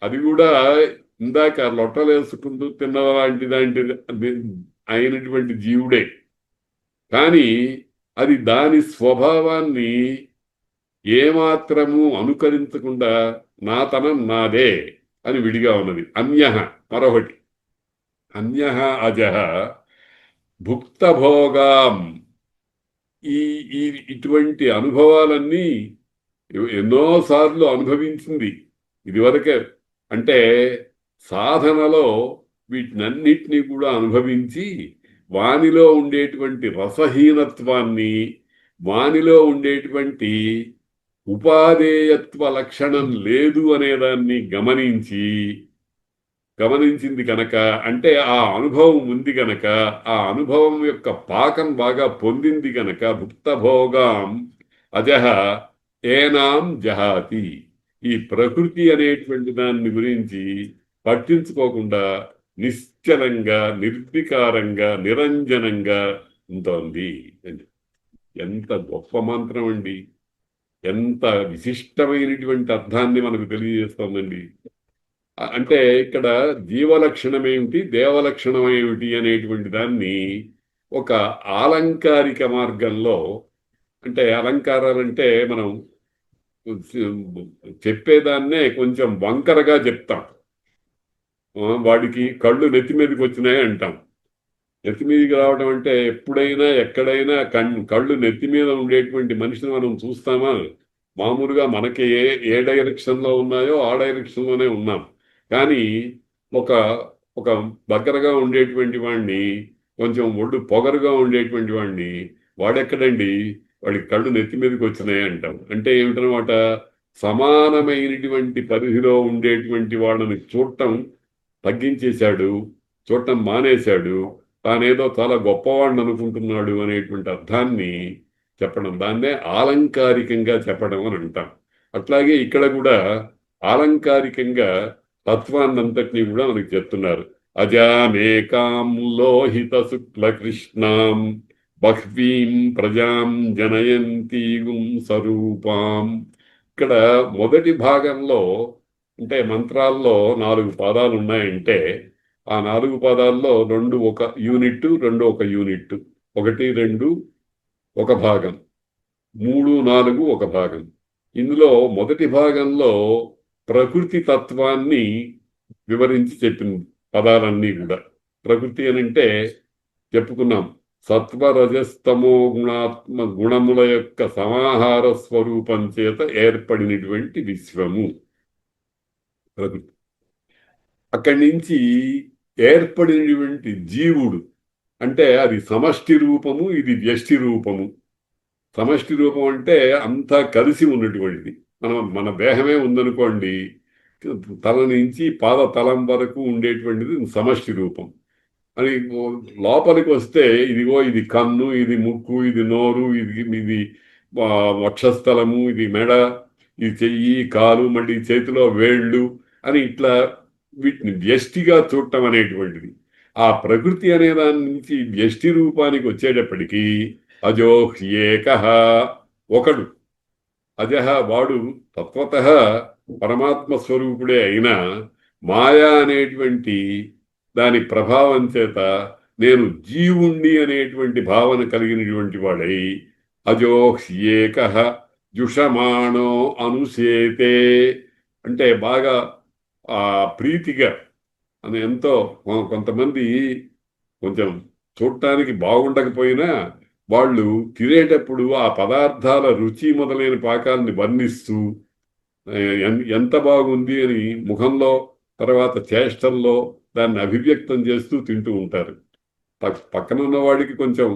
S1: అది కూడా ఇందాక లొట్టలేసుకుంటూ తిన్నలాంటి అయినటువంటి జీవుడే. కానీ అది దాని స్వభావాన్ని ఏమాత్రము అనుకరించకుండా నాతనం నాదే అని విడిగా ఉన్నది. అన్యః మరొకటి. అన్యః అజహ భుక్తభోగాం. ఈ ఈ ఇటువంటి అనుభవాలన్నీ ఎన్నోసార్లు అనుభవించింది ఇదివరకే. అంటే సాధనలో వీటినన్నిటినీ కూడా అనుభవించి వానిలో ఉండేటువంటి రసహీనత్వాన్ని, వానిలో ఉండేటువంటి ఉపాదేయత్వ లక్షణం లేదు అనేదాన్ని గమనించింది కనుక, అంటే ఆ అనుభవం ఉంది గనక, ఆ అనుభవం యొక్క పాకం బాగా పొందింది గనక భుక్తభోగాం అజహ ఏనాం జహాతి. ఈ ప్రకృతి అనేటువంటి దాన్ని గురించి పట్టించుకోకుండా నిశ్చలంగా, నిర్వికారంగా, నిరంజనంగా ఉంటోంది. ఎంత గొప్ప మంత్రం అండి! ఎంత విశిష్టమైనటువంటి అర్థాన్ని మనకు తెలియజేస్తోందండి. అంటే ఇక్కడ జీవలక్షణం ఏమిటి, దేవలక్షణం ఏమిటి అనేటువంటి దాన్ని ఒక ఆలంకారిక మార్గంలో, అంటే అలంకారాలంటే మనం చెప్పేదాన్నే కొంచెం వంకరగా చెప్తాం. వాడికి కళ్ళు నెత్తి మీదకి వచ్చినాయి అంటాం. నెత్తి మీదకి రావడం అంటే ఎప్పుడైనా ఎక్కడైనా కళ్ళు నెత్తి మీద ఉండేటువంటి మనిషిని మనం చూస్తామా? మామూలుగా మనకి ఏ డైరెక్షన్లో ఉన్నాయో ఆ డైరెక్షన్లోనే ఉన్నాం. కానీ ఒక ఒక దగ్గరగా ఉండేటువంటి వాడిని, కొంచెం ఒళ్ళు పొగరుగా ఉండేటువంటి వాడిని, వాడెక్కడండి, వాడికి కళ్ళు నెత్తి మీదకి వచ్చినాయి అంటాం. అంటే ఏమిటనమాట, సమానమైనటువంటి పరిధిలో ఉండేటువంటి వాళ్ళని చూడటం తగ్గించేశాడు, చూడటం మానేశాడు, తానేదో చాలా గొప్పవాడిని అనుకుంటున్నాడు అనేటువంటి అర్థాన్ని చెప్పడం, దాన్నే ఆలంకారికంగా చెప్పడం అని అంటాం. అట్లాగే ఇక్కడ కూడా ఆలంకారికంగా తత్వాన్నంతటినీ కూడా మనకి చెప్తున్నారు. అజామేకాం లోహిత శుక్ల కృష్ణాం బహ్వీం ప్రజాం జనయంతీగుం స్వరూపాం. ఇక్కడ మొదటి భాగంలో అంటే మంత్రాల్లో 4 పాదాలు ఉన్నాయంటే ఆ 4 పాదాల్లో 2 ఒక యూనిట్, 2 ఒక యూనిట్, 1 2 ఒక భాగం, 3 4 ఒక భాగం. ఇందులో మొదటి భాగంలో ప్రకృతి తత్వాన్ని వివరించి చెప్పింది పదాలన్నీ కూడా. ప్రకృతి అని అంటే చెప్పుకున్నాం, సత్వరజస్తమో గుణముల యొక్క సమాహార స్వరూపం చేత ఏర్పడినటువంటి విశ్వము ప్రకృతి. అక్కడి నుంచి ఏర్పడినటువంటి జీవుడు అంటే అది సమష్టి రూపము, ఇది వ్యష్టి రూపము. సమష్టి రూపం అంటే అంతా కలిసి ఉన్నటువంటిది. మన దేహమే ఉందనుకోండి, తల నుంచి పాద తలం వరకు ఉండేటువంటిది సమష్టి రూపం. అని లోపలికి వస్తే ఇదిగో ఇది కన్ను, ఇది ముక్కు, ఇది నోరు, ఇది వక్షస్థలము, ఇది మెడ, ఇది చెయ్యి, కాలు, మళ్ళీ చేతిలో వేళ్ళు అని ఇట్లా వీటిని వ్యష్టిగా చూడటం అనేటువంటిది. ఆ ప్రకృతి అనే దాని నుంచి వ్యష్టి రూపానికి వచ్చేటప్పటికీ అజోహ్యేక, ఒకడు, అజహ వాడు తత్వత పరమాత్మ స్వరూపుడే అయినా మాయా అనేటువంటి దాని ప్రభావం చేత నేను జీవుణ్ణి అనేటువంటి భావన కలిగినటువంటి వాడై అజోహ్యేక జుషమాణో అనుసేతే అంటే బాగా ప్రీతిగా అని ఎంతో. కొంతమంది కొంచెం చూడటానికి బాగుండకపోయినా వాళ్ళు తినేటప్పుడు ఆ పదార్థాల రుచి మొదలైన పాకాలని వర్ణిస్తూ ఎంత బాగుంది అని ముఖంలో తర్వాత చేష్టల్లో దాన్ని అభివ్యక్తం చేస్తూ తింటూ ఉంటారు. పక్కన ఉన్న వాడికి కొంచెం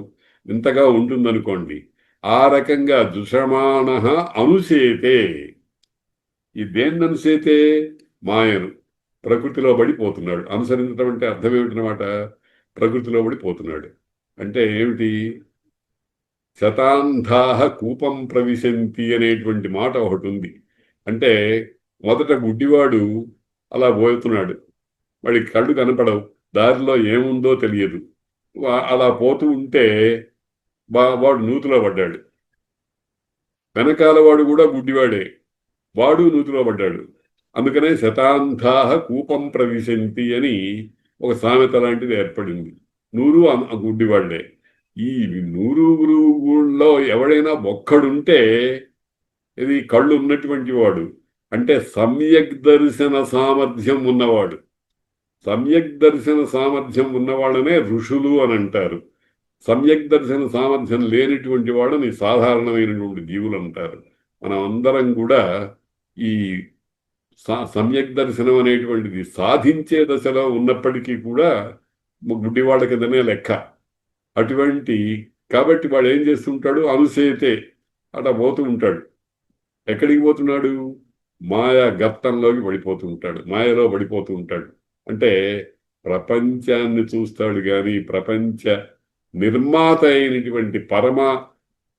S1: వింతగా ఉంటుందనుకోండి. ఆ రకంగా జుషమాణ అనుసేతే, ఈ దేన్ని అనుసేతే, మాయను, ప్రకృతిలో పడిపోతున్నాడు. అనుసరించడం అంటే అర్థం ఏమిటనమాట, ప్రకృతిలో పడిపోతున్నాడు అంటే ఏమిటి, శతాంధాహ కూపం ప్రవిశంతి అనేటువంటి మాట ఒకటి ఉంది. అంటే మొదట గుడ్డివాడు అలా పోతున్నాడు, వాడికి కళ్ళు కనపడవు, దారిలో ఏముందో తెలియదు, అలా పోతూ ఉంటే వాడు నూతిలో పడ్డాడు. వెనకాల వాడు కూడా గుడ్డివాడే, వాడు నూతిలో పడ్డాడు. అందుకనే శతాంధాహ కూపం ప్రవిశంతి అని ఒక సామెత లాంటిది ఏర్పడింది. నూరు గుడ్డివాళ్లే. ఈ నూరుగురులో ఎవడైనా ఒక్కడుంటే ఇది కళ్ళు ఉన్నటువంటి వాడు, అంటే సమ్యక్ దర్శన సామర్థ్యం ఉన్నవాడు. సమ్యక్ దర్శన సామర్థ్యం ఉన్నవాళ్ళనే ఋషులు అని అంటారు. సమ్యక్ దర్శన సామర్థ్యం లేనిటువంటి వాళ్ళని సాధారణమైనటువంటి జీవులు అంటారు. మనం అందరం కూడా ఈ సమ్యక్ దర్శనం అనేటువంటిది సాధించే దశలో ఉన్నప్పటికీ కూడా గుడ్డివాళ్ళ కిందనే లెక్క. అటువంటి కాబట్టి వాడు ఏం చేస్తుంటాడు, అనుసేతే అట్లా పోతూ ఉంటాడు. ఎక్కడికి పోతున్నాడు, మాయా గర్తంలోకి పడిపోతూ ఉంటాడు, మాయలో పడిపోతూ ఉంటాడు. అంటే ప్రపంచాన్ని చూస్తాడు కానీ ప్రపంచ నిర్మాత అయినటువంటి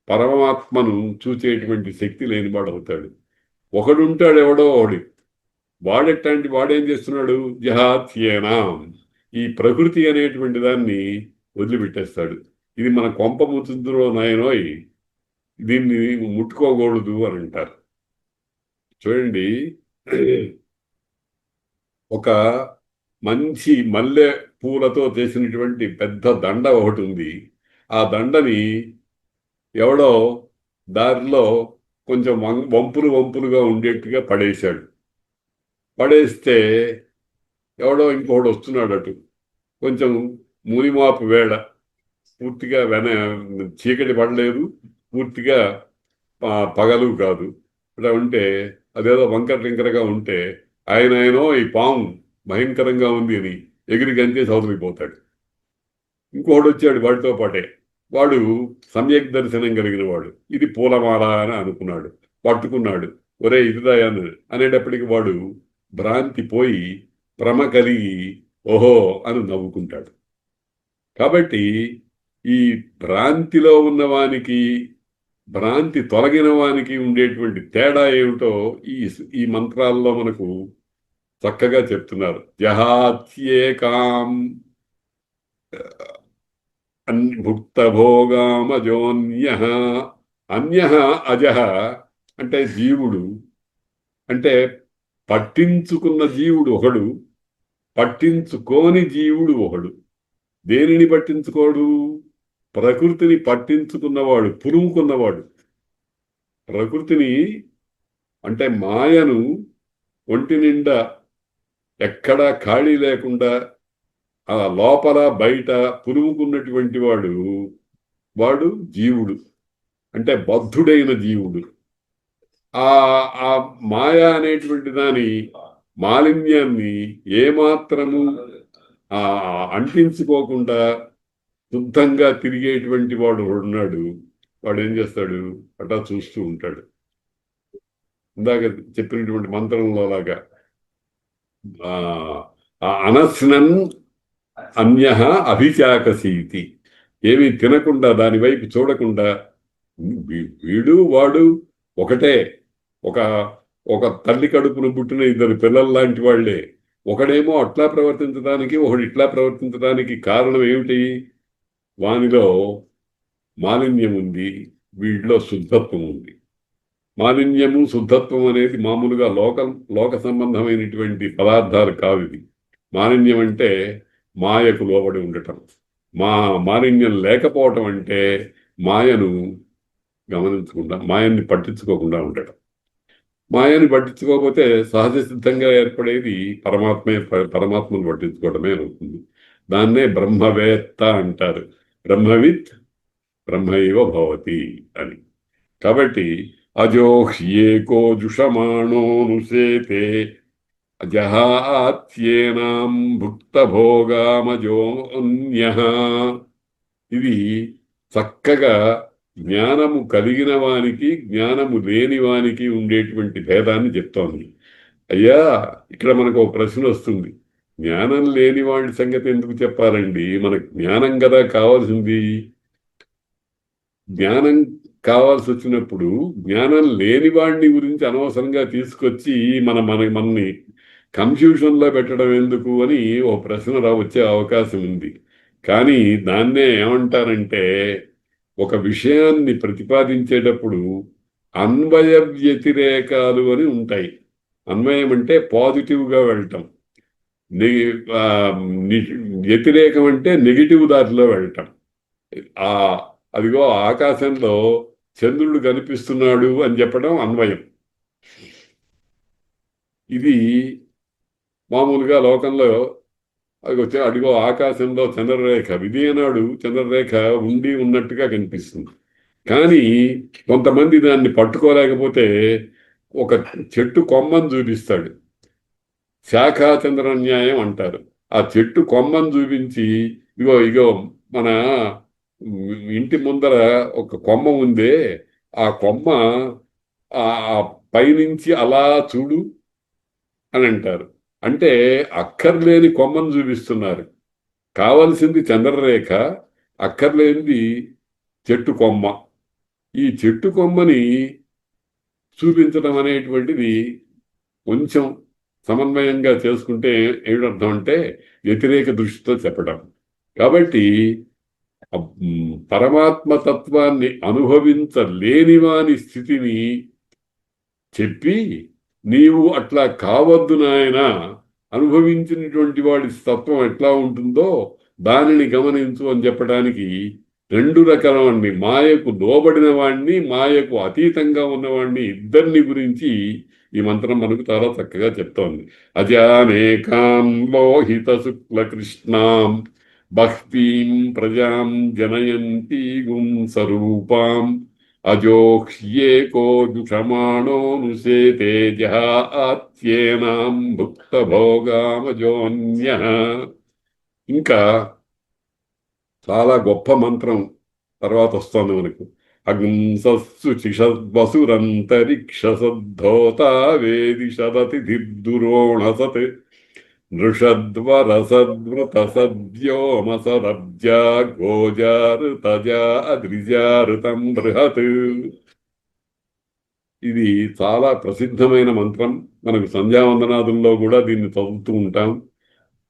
S1: పరమాత్మను చూసేటువంటి శక్తి లేనివాడు అవుతాడు. ఒకడుంటాడు ఎవడో వాడెట్లాంటి వాడేం చేస్తున్నాడు, జహాత్యేనాం, ఈ ప్రకృతి అనేటువంటి దాన్ని వదిలిపెట్టేస్తాడు. ఇది మన కొంప ముతుందులో నాయనోయ్, దీన్ని ముట్టుకోకూడదు అని అంటారు. చూడండి, ఒక మంచి మల్లె పూలతో చేసినటువంటి పెద్ద దండ ఒకటి ఉంది. ఆ దండని ఎవడో దారిలో కొంచెం వంపులుగా ఉండేట్టుగా పడేశాడు. పడేస్తే ఎవడో ఇంకోడు వస్తున్నాడు అటు. కొంచెం మునిమాపు వేళ, పూర్తిగా చీకటి పడలేదు, పూర్తిగా పగలు కాదు. ఇలా ఉంటే అదేదో వంకర టింకరగా ఉంటే ఆయనో ఈ పాము భయంకరంగా ఉంది అని ఎగిరి గంతే చదువుకుపోతాడు. ఇంకోడు వచ్చాడు వాడితో పాటే, వాడు సమ్యక్ దర్శనం కలిగిన వాడు, ఇది పూలమాల అని అనుకున్నాడు, పట్టుకున్నాడు, ఒరే ఇదిదాయాను అనేటప్పటికి వాడు భ్రాంతి పోయి భ్రమ కలిగి ఓహో అని నవ్వుకుంటాడు. కాబట్టి ఈ భ్రాంతిలో ఉన్నవానికి భ్రాంతి తొలగిన వానికి ఉండేటువంటి తేడా ఏమిటో ఈ ఈ మంత్రాల్లో మనకు చక్కగా చెప్తున్నారు. జహాత్యేకాం భుక్తభోగామజోన్యః. అన్యః అజః అంటే జీవుడు, అంటే పట్టించుకున్న జీవుడు ఒకడు, పట్టించుకోని జీవుడు ఒకడు. దేనిని పట్టించుకోడు? ప్రకృతిని పట్టించుకున్నవాడు, పులుముకున్నవాడు. ప్రకృతిని అంటే మాయను ఒంటి నిండా ఎక్కడా ఖాళీ లేకుండా ఆ లోపల బయట పులుముకున్నటువంటి వాడు జీవుడు, అంటే బద్ధుడైన జీవుడు. ఆ మాయ అనేటువంటి దాని మాలిన్యాన్ని ఏమాత్రము అంటించుకోకుండా శుద్ధంగా తిరిగేటువంటి వాడు ఉన్నాడు. వాడు ఏం చేస్తాడు? అట్లా చూస్తూ ఉంటాడు. ఇందాక చెప్పినటువంటి మంత్రంలో లాగా అనస్నన్ అన్యః అభిచాకసీతి. ఏమీ తినకుండా, దాని వైపు చూడకుండా, వీడు వాడు ఒకటే, ఒక తల్లి కడుపును పుట్టిన ఇద్దరు పిల్లల లాంటి వాళ్లే. ఒకడేమో అట్లా ప్రవర్తించడానికి, ఒకడు ఇట్లా ప్రవర్తించడానికి కారణం ఏమిటి? వానిలో మాలిన్యం ఉంది, వీడిలో శుద్ధత్వం ఉంది. మాలిన్యము శుద్ధత్వం అనేది మామూలుగా లోక సంబంధమైనటువంటి పదార్థాలు కావు. ఇది మాలిన్యం అంటే మాయకు లోబడి ఉండటం. మాలిన్యం లేకపోవటం అంటే మాయను గమనించకుండా, మాయన్ని పట్టించుకోకుండా ఉండటం. మాయని పట్టించుకోకపోతే సహజ సిద్ధంగా ఏర్పడేది పరమాత్మను పట్టించుకోవడమే అవుతుంది. దాన్నే బ్రహ్మవేత్త అంటారు. బ్రహ్మవిత్ బ్రహ్మైవ భవతి అని. కాబట్టి అజోహ్యేకో జుషమాణోనుసేతే జహాత్యేనాం భుక్తభోగామజోన్యః. ఇది చక్కగా జ్ఞానము కలిగిన వానికి, జ్ఞానము లేని వానికి ఉండేటువంటి భేదాన్ని చెప్తోంది. అయ్యా, ఇక్కడ మనకు ఒక ప్రశ్న వస్తుంది. జ్ఞానం లేని వాడి సంగతి ఎందుకు చెప్పాలండి? మనకు జ్ఞానం కదా కావాల్సింది. జ్ఞానం కావాల్సి వచ్చినప్పుడు జ్ఞానం లేని వాడిని గురించి అనవసరంగా తీసుకొచ్చి మనని కన్ఫ్యూషన్లో పెట్టడం ఎందుకు అని ఓ ప్రశ్న వచ్చే అవకాశం ఉంది. కానీ దాన్నే ఏమంటారంటే, ఒక విషయాన్ని ప్రతిపాదించేటప్పుడు అన్వయ వ్యతిరేకాలు అని ఉంటాయి. అన్వయం అంటే పాజిటివ్గా వెళ్ళటం, వ్యతిరేకం అంటే నెగిటివ్ దారిలో వెళ్ళటం. అదిగో ఆకాశంలో చంద్రుడు కనిపిస్తున్నాడు అని చెప్పడం అన్వయం. ఇది మామూలుగా లోకంలో అడిగో ఆకాశంలో చంద్రరేఖ, విధియనాడు చంద్రరేఖ ఉన్నట్టుగా కనిపిస్తుంది. కానీ కొంతమంది దాన్ని పట్టుకోలేకపోతే ఒక చెట్టు కొమ్మను చూపిస్తాడు. శాఖాచంద్రన్యాయం అంటారు. ఆ చెట్టు కొమ్మను చూపించి, ఇగో మన ఇంటి ముందర ఒక కొమ్మ ఉందే, ఆ కొమ్మ ఆ పైనుంచి అలా చూడు అని అంటారు. అంటే అక్కర్లేని కొమ్మను చూపిస్తున్నారు. కావలసింది చంద్రరేఖ, అక్కర్లేనిది చెట్టు కొమ్మ. ఈ చెట్టు కొమ్మని చూపించడం అనేటువంటిది కొంచెం సమన్వయంగా చేసుకుంటే ఏమిటర్థం అంటే వ్యతిరేక దృష్టితో చెప్పడం. కాబట్టి పరమాత్మతత్వాన్ని అనుభవించలేనివాని స్థితిని చెప్పి, నీవు అట్లా కావద్దు నాయనా, అనుభవించినటువంటి వాడి తత్వం ఎట్లా ఉంటుందో దానిని గమనించు అని చెప్పడానికి రెండు రకాల వాడిని, మాయకు లోబడిన వాడిని, మాయకు అతీతంగా ఉన్నవాడిని, ఇద్దరిని గురించి ఈ మంత్రం మనకు చాలా చక్కగా చెప్తోంది. అజానేకాం లోహిత శుక్ల కృష్ణాం బహ్వీం ప్రజాం జనయంతి గుం స్వరూపాం అజోహ్యేకో దుషమాణోనుసేతే జహాత్యేనాం భుక్త భోగామజోన్యః. ఇంకా చాలా గొప్ప మంత్రం తర్వాత వస్తుంది మనకు. అగ్ంసస్సుచిషద్వసురంతరిక్ష సద్ధోత వేది శరతి దిర్దురోణసత్ నృషద్వరసద్వృత సద్వ్యోమసరబ్జా గోజారుతజా అద్రిజారుతం బృహత్. ఇది చాలా ప్రసిద్ధమైన మంత్రం. మనకు సంధ్యావందనాదుల్లో కూడా దీన్ని చదువుతూ ఉంటాం.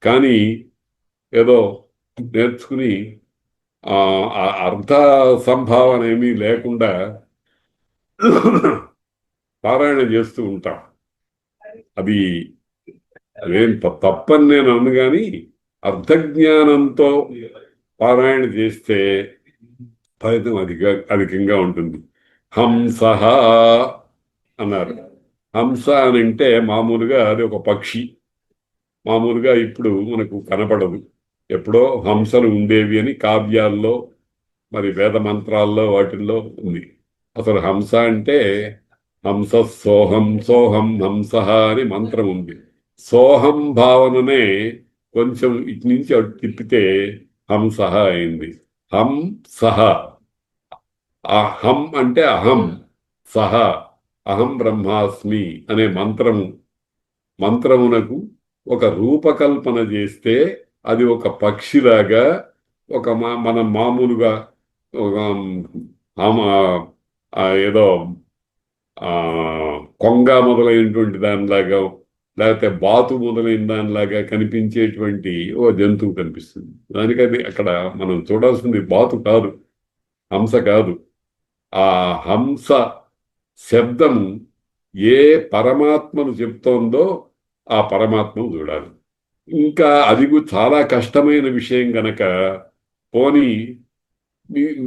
S1: కానీ ఏదో నేర్చుకుని అర్థ సంభావన ఏమీ లేకుండా పారాయణ చేస్తూ ఉంటాం. అది అదేం తప్పని నేను అన్ను, కానీ అర్థజ్ఞానంతో పారాయణ చేస్తే ఫలితం అధికంగా ఉంటుంది. హంస అన్నారు. హంస అని అంటే మామూలుగా అది ఒక పక్షి. మామూలుగా ఇప్పుడు మనకు కనపడదు. ఎప్పుడో హంసలు ఉండేవి అని కావ్యాల్లో, మరి వేద మంత్రాల్లో వాటిల్లో ఉంది. అసలు హంస అంటే హంస సోహం సోహం హంస అని మంత్రం ఉంది. సోహం భావననే కొంచెం ఇటు నుంచి అటు తిప్పితే హంస అయింది. హం సహ. హం అంటే అహం, సహ అహం బ్రహ్మాస్మి అనే మంత్రమునకు ఒక రూపకల్పన చేస్తే అది ఒక పక్షిలాగా, ఒక మనం మామూలుగా ఏదో కొంగ మొదలైనటువంటి దానిలాగా, లేకపోతే బాతు మొదలైన దానిలాగా కనిపించేటువంటి ఓ జంతువు కనిపిస్తుంది. దానికది అక్కడ మనం చూడాల్సింది బాతు కాదు, హంస కాదు. ఆ హంస శబ్దము ఏ పరమాత్మను చెప్తోందో ఆ పరమాత్మను చూడాలి. ఇంకా అది చాలా కష్టమైన విషయం గనక పోనీ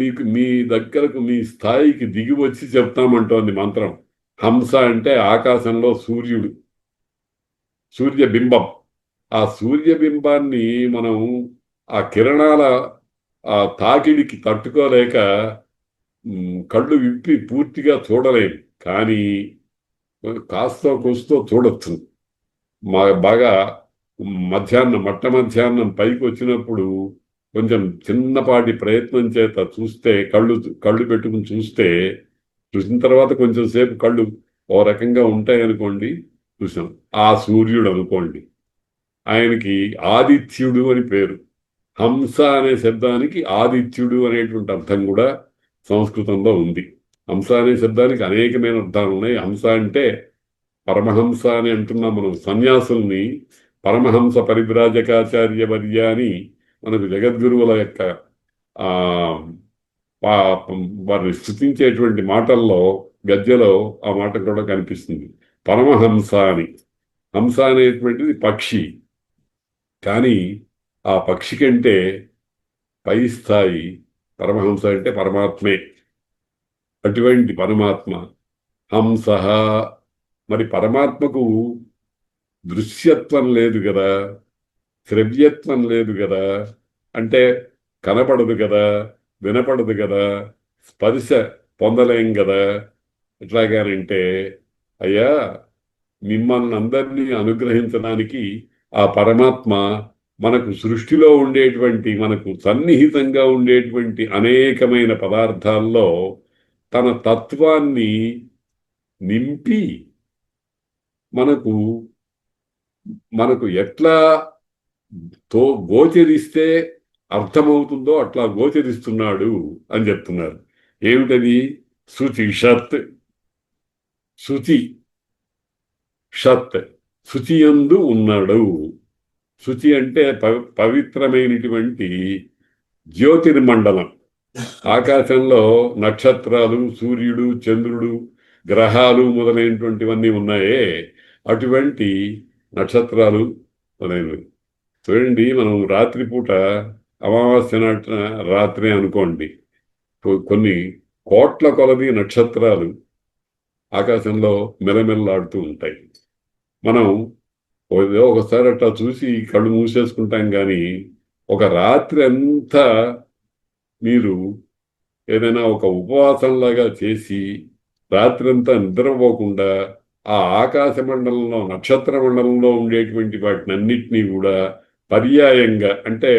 S1: మీకు మీ దగ్గరకు మీ స్థాయికి దిగి వచ్చి చెప్తామంటోంది మంత్రం. హంస అంటే ఆకాశంలో సూర్యుడు, సూర్యబింబం. ఆ సూర్యబింబాన్ని మనం ఆ కిరణాల ఆ తాకిడికి తట్టుకోలేక కళ్ళు విప్పి పూర్తిగా చూడలేము. కానీ కాస్తో కూస్తో చూడొచ్చు. బాగా మట్ట మధ్యాహ్నం పైకి వచ్చినప్పుడు కొంచెం చిన్నపాటి ప్రయత్నం చేత చూస్తే, కళ్ళు పెట్టుకుని చూసిన తర్వాత కొంచెం సేపు కళ్ళు ఓ రకంగా ఉంటాయనుకోండి, చూసాం. ఆ సూర్యుడు అనుకోండి, ఆయనకి ఆదిత్యుడు అని పేరు. హంస అనే శబ్దానికి ఆదిత్యుడు అనేటువంటి అర్థం కూడా సంస్కృతంలో ఉంది. హంస అనే శబ్దానికి అనేకమైన అర్థాలు ఉన్నాయి. హంస అంటే పరమహంస అని అంటున్నాం మనం. సన్యాసుల్ని పరమహంస పరివ్రాజకాచార్య వర్య అని మనకు జగద్గురువుల యొక్క వారిని స్థుతించేటువంటి మాటల్లో, గద్యలో ఆ మాట కూడా కనిపిస్తుంది, పరమహంస అని. హంస అనేటువంటిది పక్షి, కానీ ఆ పక్షి కంటే పై స్థాయి పరమహంస అంటే పరమాత్మే. అటువంటి పరమాత్మ హంస. మరి పరమాత్మకు దృశ్యత్వం లేదు కదా, శ్రవ్యత్వం లేదు కదా, అంటే కనపడదు కదా, వినపడదు కదా, స్పర్శ పొందలేం కదా. ఎట్లాగానంటే, అయ్యా మిమ్మల్ని అందరినీ అనుగ్రహించడానికి ఆ పరమాత్మ మనకు సృష్టిలో ఉండేటువంటి, మనకు సన్నిహితంగా ఉండేటువంటి అనేకమైన పదార్థాల్లో తన తత్వాన్ని నింపి మనకు ఎట్లా గోచరిస్తే అర్థమవుతుందో అట్లా గోచరిస్తున్నాడు అని చెప్తున్నారు. ఏమిటది? శుచి షత్. శుచి షత్, శుచియందు ఉన్నాడు. శుచి అంటే పవిత్రమైనటువంటి జ్యోతిర్మండలం. ఆకాశంలో నక్షత్రాలు, సూర్యుడు, చంద్రుడు, గ్రహాలు మొదలైనటువంటివన్నీ ఉన్నాయే, అటువంటి నక్షత్రాలు మొదలైనవి. చూడండి, మనం రాత్రిపూట అమావాస్య రాత్రి అనుకోండి, కొన్ని కోట్ల కొలది నక్షత్రాలు ఆకాశంలో మెలమెల్లాడుతూ ఉంటాయి. మనం ఏదో ఒకసారి అట్లా చూసి కళ్ళు మూసేసుకుంటాం కానీ ఒక రాత్రి అంతా మీరు ఏదైనా ఒక ఉపవాసంలాగా చేసి రాత్రంతా నిద్రపోకుండా ఆ ఆకాశ మండలంలో నక్షత్ర మండలంలో ఉండేటువంటి వాటినన్నిటినీ కూడా పర్యాయంగా అంటే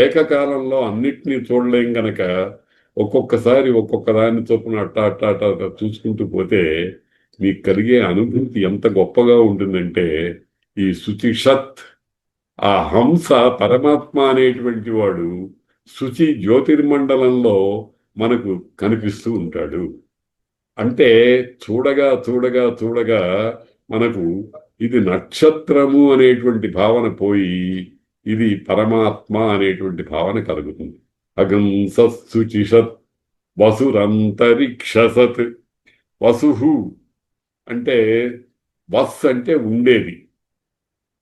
S1: ఏకకాలంలో అన్నిటినీ చూడలేం గనక ఒక్కొక్కసారి ఒక్కొక్క దాన్ని చొప్పున అట్టా అట్టా అట్టా అట్టా చూసుకుంటూ పోతే మీకు కలిగే అనుభూతి ఎంత గొప్పగా ఉంటుందంటే ఈ శుచిషత్ ఆ హంస పరమాత్మ అనేటువంటి వాడు శుచి జ్యోతిర్మండలంలో మనకు కనిపిస్తూ ఉంటాడు. అంటే చూడగా చూడగా చూడగా మనకు ఇది నక్షత్రము అనేటువంటి భావన పోయి ఇది పరమాత్మ అనేటువంటి భావన కలుగుతుంది. అగంసశుచిషత్ వసురంతరిక్షసత్. వసుహు అంటే వస్ అంటే ఉండేది,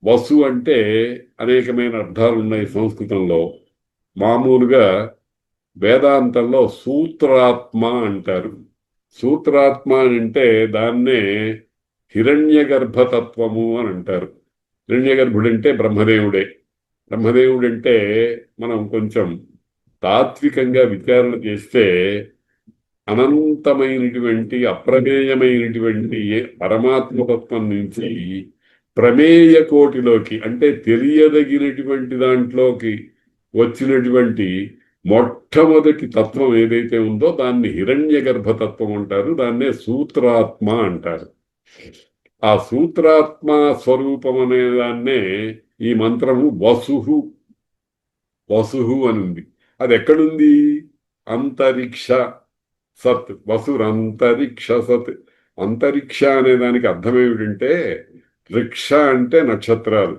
S1: వసు అంటే అనేకమైన అర్థాలు ఉన్నాయి సంస్కృతంలో. మామూలుగా వేదాంతంలో సూత్రాత్మ అంటారు. సూత్రాత్మ అంటే దాన్నే హిరణ్య గర్భతత్వము అని అంటారు. హిరణ్య గర్భుడంటే బ్రహ్మదేవుడే. బ్రహ్మదేవుడంటే మనం కొంచెం తాత్వికంగా విచారణ చేస్తే అనంతమైనటువంటి అప్రమేయమైనటువంటి పరమాత్మతత్వం నుంచి ప్రమేయ కోటిలోకి అంటే తెలియదగినటువంటి దాంట్లోకి వచ్చినటువంటి మొట్టమొదటి తత్వం ఏదైతే ఉందో దాన్ని హిరణ్య గర్భతత్వం అంటారు. దాన్నే సూత్రాత్మ అంటారు. ఆ సూత్రాత్మ స్వరూపం అనే దాన్నే ఈ మంత్రము వసుహు వసుహు అని ఉంది. అది ఎక్కడుంది? అంతరిక్ష సత్. వసురంతరిక్ష సత్. అంతరిక్ష అనే దానికి అర్థం ఏమిటంటే రిక్ష అంటే నక్షత్రాలు,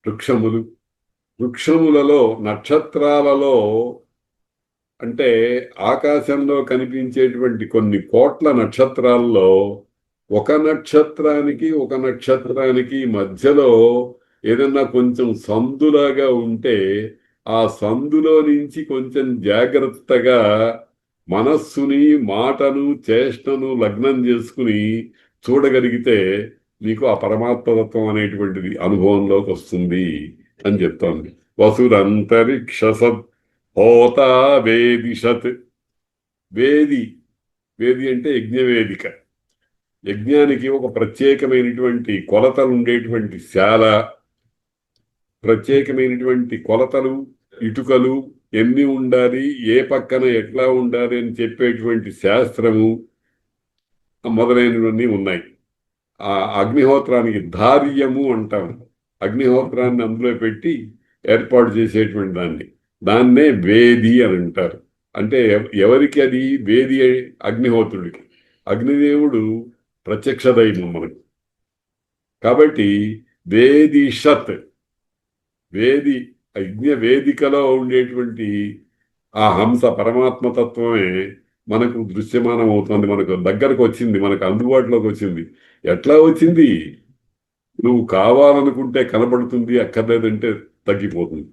S1: వృక్షములు. వృక్షములలో నక్షత్రాలలో అంటే ఆకాశంలో కనిపించేటువంటి కొన్ని కోట్ల నక్షత్రాల్లో ఒక నక్షత్రానికి ఒక నక్షత్రానికి మధ్యలో ఏదన్నా కొంచెం సందులాగా ఉంటే ఆ సందులో నుంచి కొంచెం జాగ్రత్తగా మనస్సుని మాటను చేష్టను లగ్నం చేసుకుని చూడగలిగితే మీకు ఆ పరమాత్మతత్వం అనేటువంటిది అనుభవంలోకి వస్తుంది అని చెప్తోంది. వసురంతరిక్షసత్ హోతా వేదిషత్. వేది, వేది అంటే యజ్ఞవేదిక. యజ్ఞానికి ఒక ప్రత్యేకమైనటువంటి కొలతలు ఉండేటువంటి శాల, ప్రత్యేకమైనటువంటి కొలతలు, ఇటుకలు ఎన్ని ఉండాలి, ఏ పక్కన ఎట్లా ఉండాలి అని చెప్పేటువంటి శాస్త్రము మొదలైనవన్నీ ఉన్నాయి. ఆ అగ్నిహోత్రానికి ధార్యము అంటాం. అగ్నిహోత్రాన్ని అందులో పెట్టి ఏర్పాటు చేసేటువంటి దాన్నే వేది అని అంటారు. అంటే ఎవరికి అది వేది? అగ్నిహోత్రుడికి. అగ్నిదేవుడు ప్రత్యక్ష దైవం మనకు. కాబట్టి వేదిషత్, వేది యజ్ఞ వేదికలో ఉండేటువంటి ఆ హంస పరమాత్మతత్వమే మనకు దృశ్యమానం అవుతుంది, మనకు దగ్గరకు వచ్చింది, మనకు అందుబాటులోకి వచ్చింది. ఎట్లా వచ్చింది? నువ్వు కావాలనుకుంటే కనబడుతుంది, అక్కర్లేదంటే తగ్గిపోతుంది.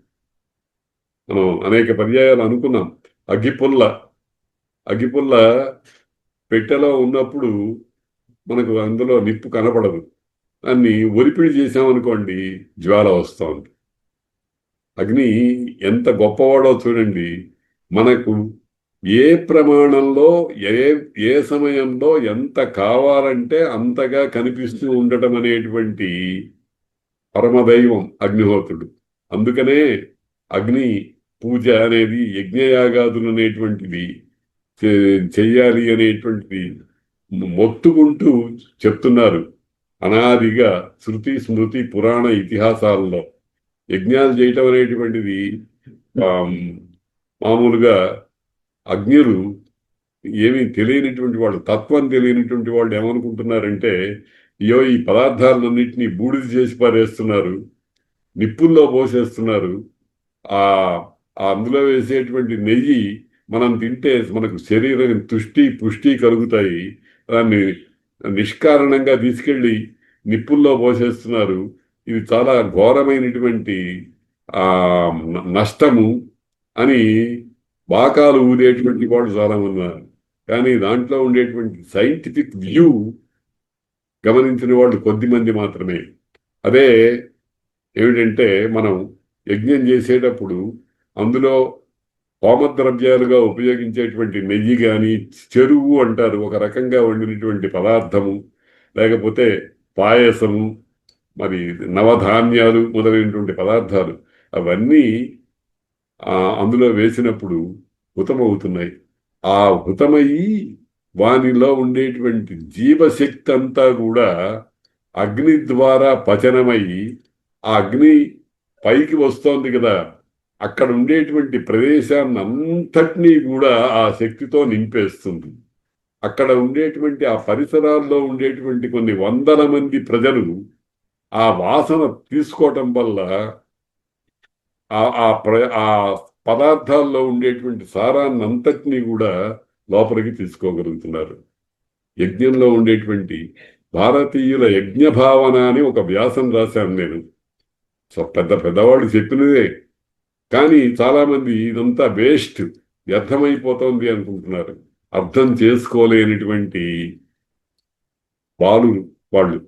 S1: మనం అనేక పర్యాయాలు అనుకున్నాం. అగ్గిపుల్ల, అగ్గిపుల్ల పెట్టెలో ఉన్నప్పుడు మనకు అందులో నిప్పు కనపడదు. దాన్ని ఒలిపిడి చేసామనుకోండి జ్వాల వస్తుంది. అగ్ని ఎంత గొప్పవాడో చూడండి. మనకు ఏ ప్రమాణంలో ఏ ఏ సమయంలో ఎంత కావాలంటే అంతగా కనిపిస్తూ ఉండటం అనేటువంటి పరమదైవం అగ్నిహోత్రుడు. అందుకనే అగ్ని పూజ అనేది, యజ్ఞయాగాదులు అనేటువంటిది చెయ్యాలి అనేటువంటిది మొత్తుకుంటూ చెప్తున్నారు అనాదిగా శృతి స్మృతి పురాణ ఇతిహాసాలలో. యజ్ఞాలు చేయటం అనేటువంటిది మామూలుగా అజ్ఞులు ఏమీ తెలియనటువంటి వాళ్ళు, తత్వం తెలియనటువంటి వాళ్ళు ఏమనుకుంటున్నారంటే అయ్యో ఈ పదార్థాలన్నింటినీ బూడిద చేసి పారేస్తున్నారు, నిప్పుల్లో పోసేస్తున్నారు, ఆ అందులో వేసేటువంటి నెయ్యి మనం తింటే మనకు శరీరం పుష్టి కలుగుతాయి, దాన్ని నిష్కారణంగా తీసుకెళ్ళి నిప్పుల్లో పోసేస్తున్నారు, ఇది చాలా ఘోరమైనటువంటి నష్టము అని బాకాలు ఊదేటువంటి వాళ్ళు చాలా మంది ఉన్నారు. కానీ దాంట్లో ఉండేటువంటి సైంటిఫిక్ వ్యూ గమనించిన వాళ్ళు కొద్ది మంది మాత్రమే. అదే ఏమిటంటే మనం యజ్ఞం చేసేటప్పుడు అందులో హోమద్రవ్యాలుగా ఉపయోగించేటువంటి నెయ్యి కానీ, చెరువు అంటారు ఒక రకంగా వండినటువంటి పదార్థము, లేకపోతే పాయసము, మరి నవధాన్యాలు మొదలైనటువంటి పదార్థాలు అవన్నీ అందులో వేసినప్పుడు హుతమవుతున్నాయి. ఆ హుతమయ్యి వానిలో ఉండేటువంటి జీవశక్తి అంతా కూడా అగ్ని ద్వారా పచనమయ్యి ఆ అగ్ని పైకి వస్తోంది కదా, అక్కడ ఉండేటువంటి ప్రదేశాన్ని అంతటినీ కూడా ఆ శక్తితో నింపేస్తుంది. అక్కడ ఉండేటువంటి ఆ పరిసరాల్లో ఉండేటువంటి కొన్ని వందల మంది ప్రజలు ఆ వాసన తీసుకోవటం వల్ల ఆ ఆ ఆ పదార్థాల్లో ఉండేటువంటి సారాన్ని అంతటినీ కూడా లోపలికి తీసుకోగలుగుతున్నారు. యజ్ఞంలో ఉండేటువంటి భారతీయుల యజ్ఞ భావన అని ఒక వ్యాసం రాశాను నేను. సో పెద్ద పెద్దవాళ్ళు చెప్పినదే, కానీ చాలా మంది ఇదంతా వేస్ట్, వ్యర్థమైపోతోంది అనుకుంటున్నారు. అర్థం చేసుకోలేనిటువంటి వాళ్ళు వాళ్ళు.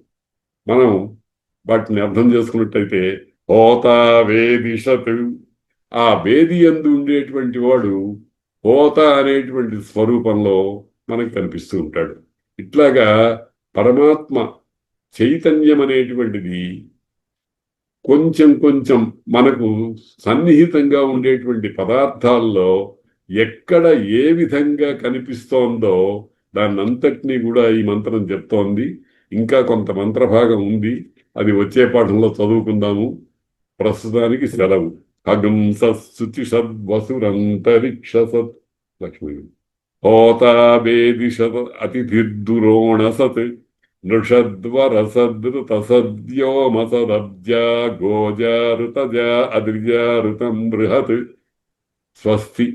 S1: మనం వాటిని అర్థం చేసుకున్నట్టయితే హోత వేదిషత్, ఆ వేది యందు ఉండేటువంటి వాడు హోత అనేటువంటి స్వరూపంలో మనకు కనిపిస్తూ ఉంటాడు. ఇట్లాగా పరమాత్మ చైతన్యం అనేటువంటిది కొంచెం కొంచెం మనకు సన్నిహితంగా ఉండేటువంటి పదార్థాల్లో ఎక్కడ ఏ విధంగా కనిపిస్తోందో దాన్నంతటినీ కూడా ఈ మంత్రం చెప్తోంది. ఇంకా కొంత మంత్రభాగం ఉంది, అది వచ్చే పాఠంలో చదువుకుందాము. ప్రస్తుతానికి సెలవు. ఖగం సత్సుచి సద్వసురంతరిక్ష సత్ లక్ష్మీ హోతా వేదిషత్ అతిథిర్దురోణ సత్ నృషద్వరసదృతసద్యోమసదబ్జా గోజారుతజా అద్రిజారుతం బృహత్. స్వస్తి.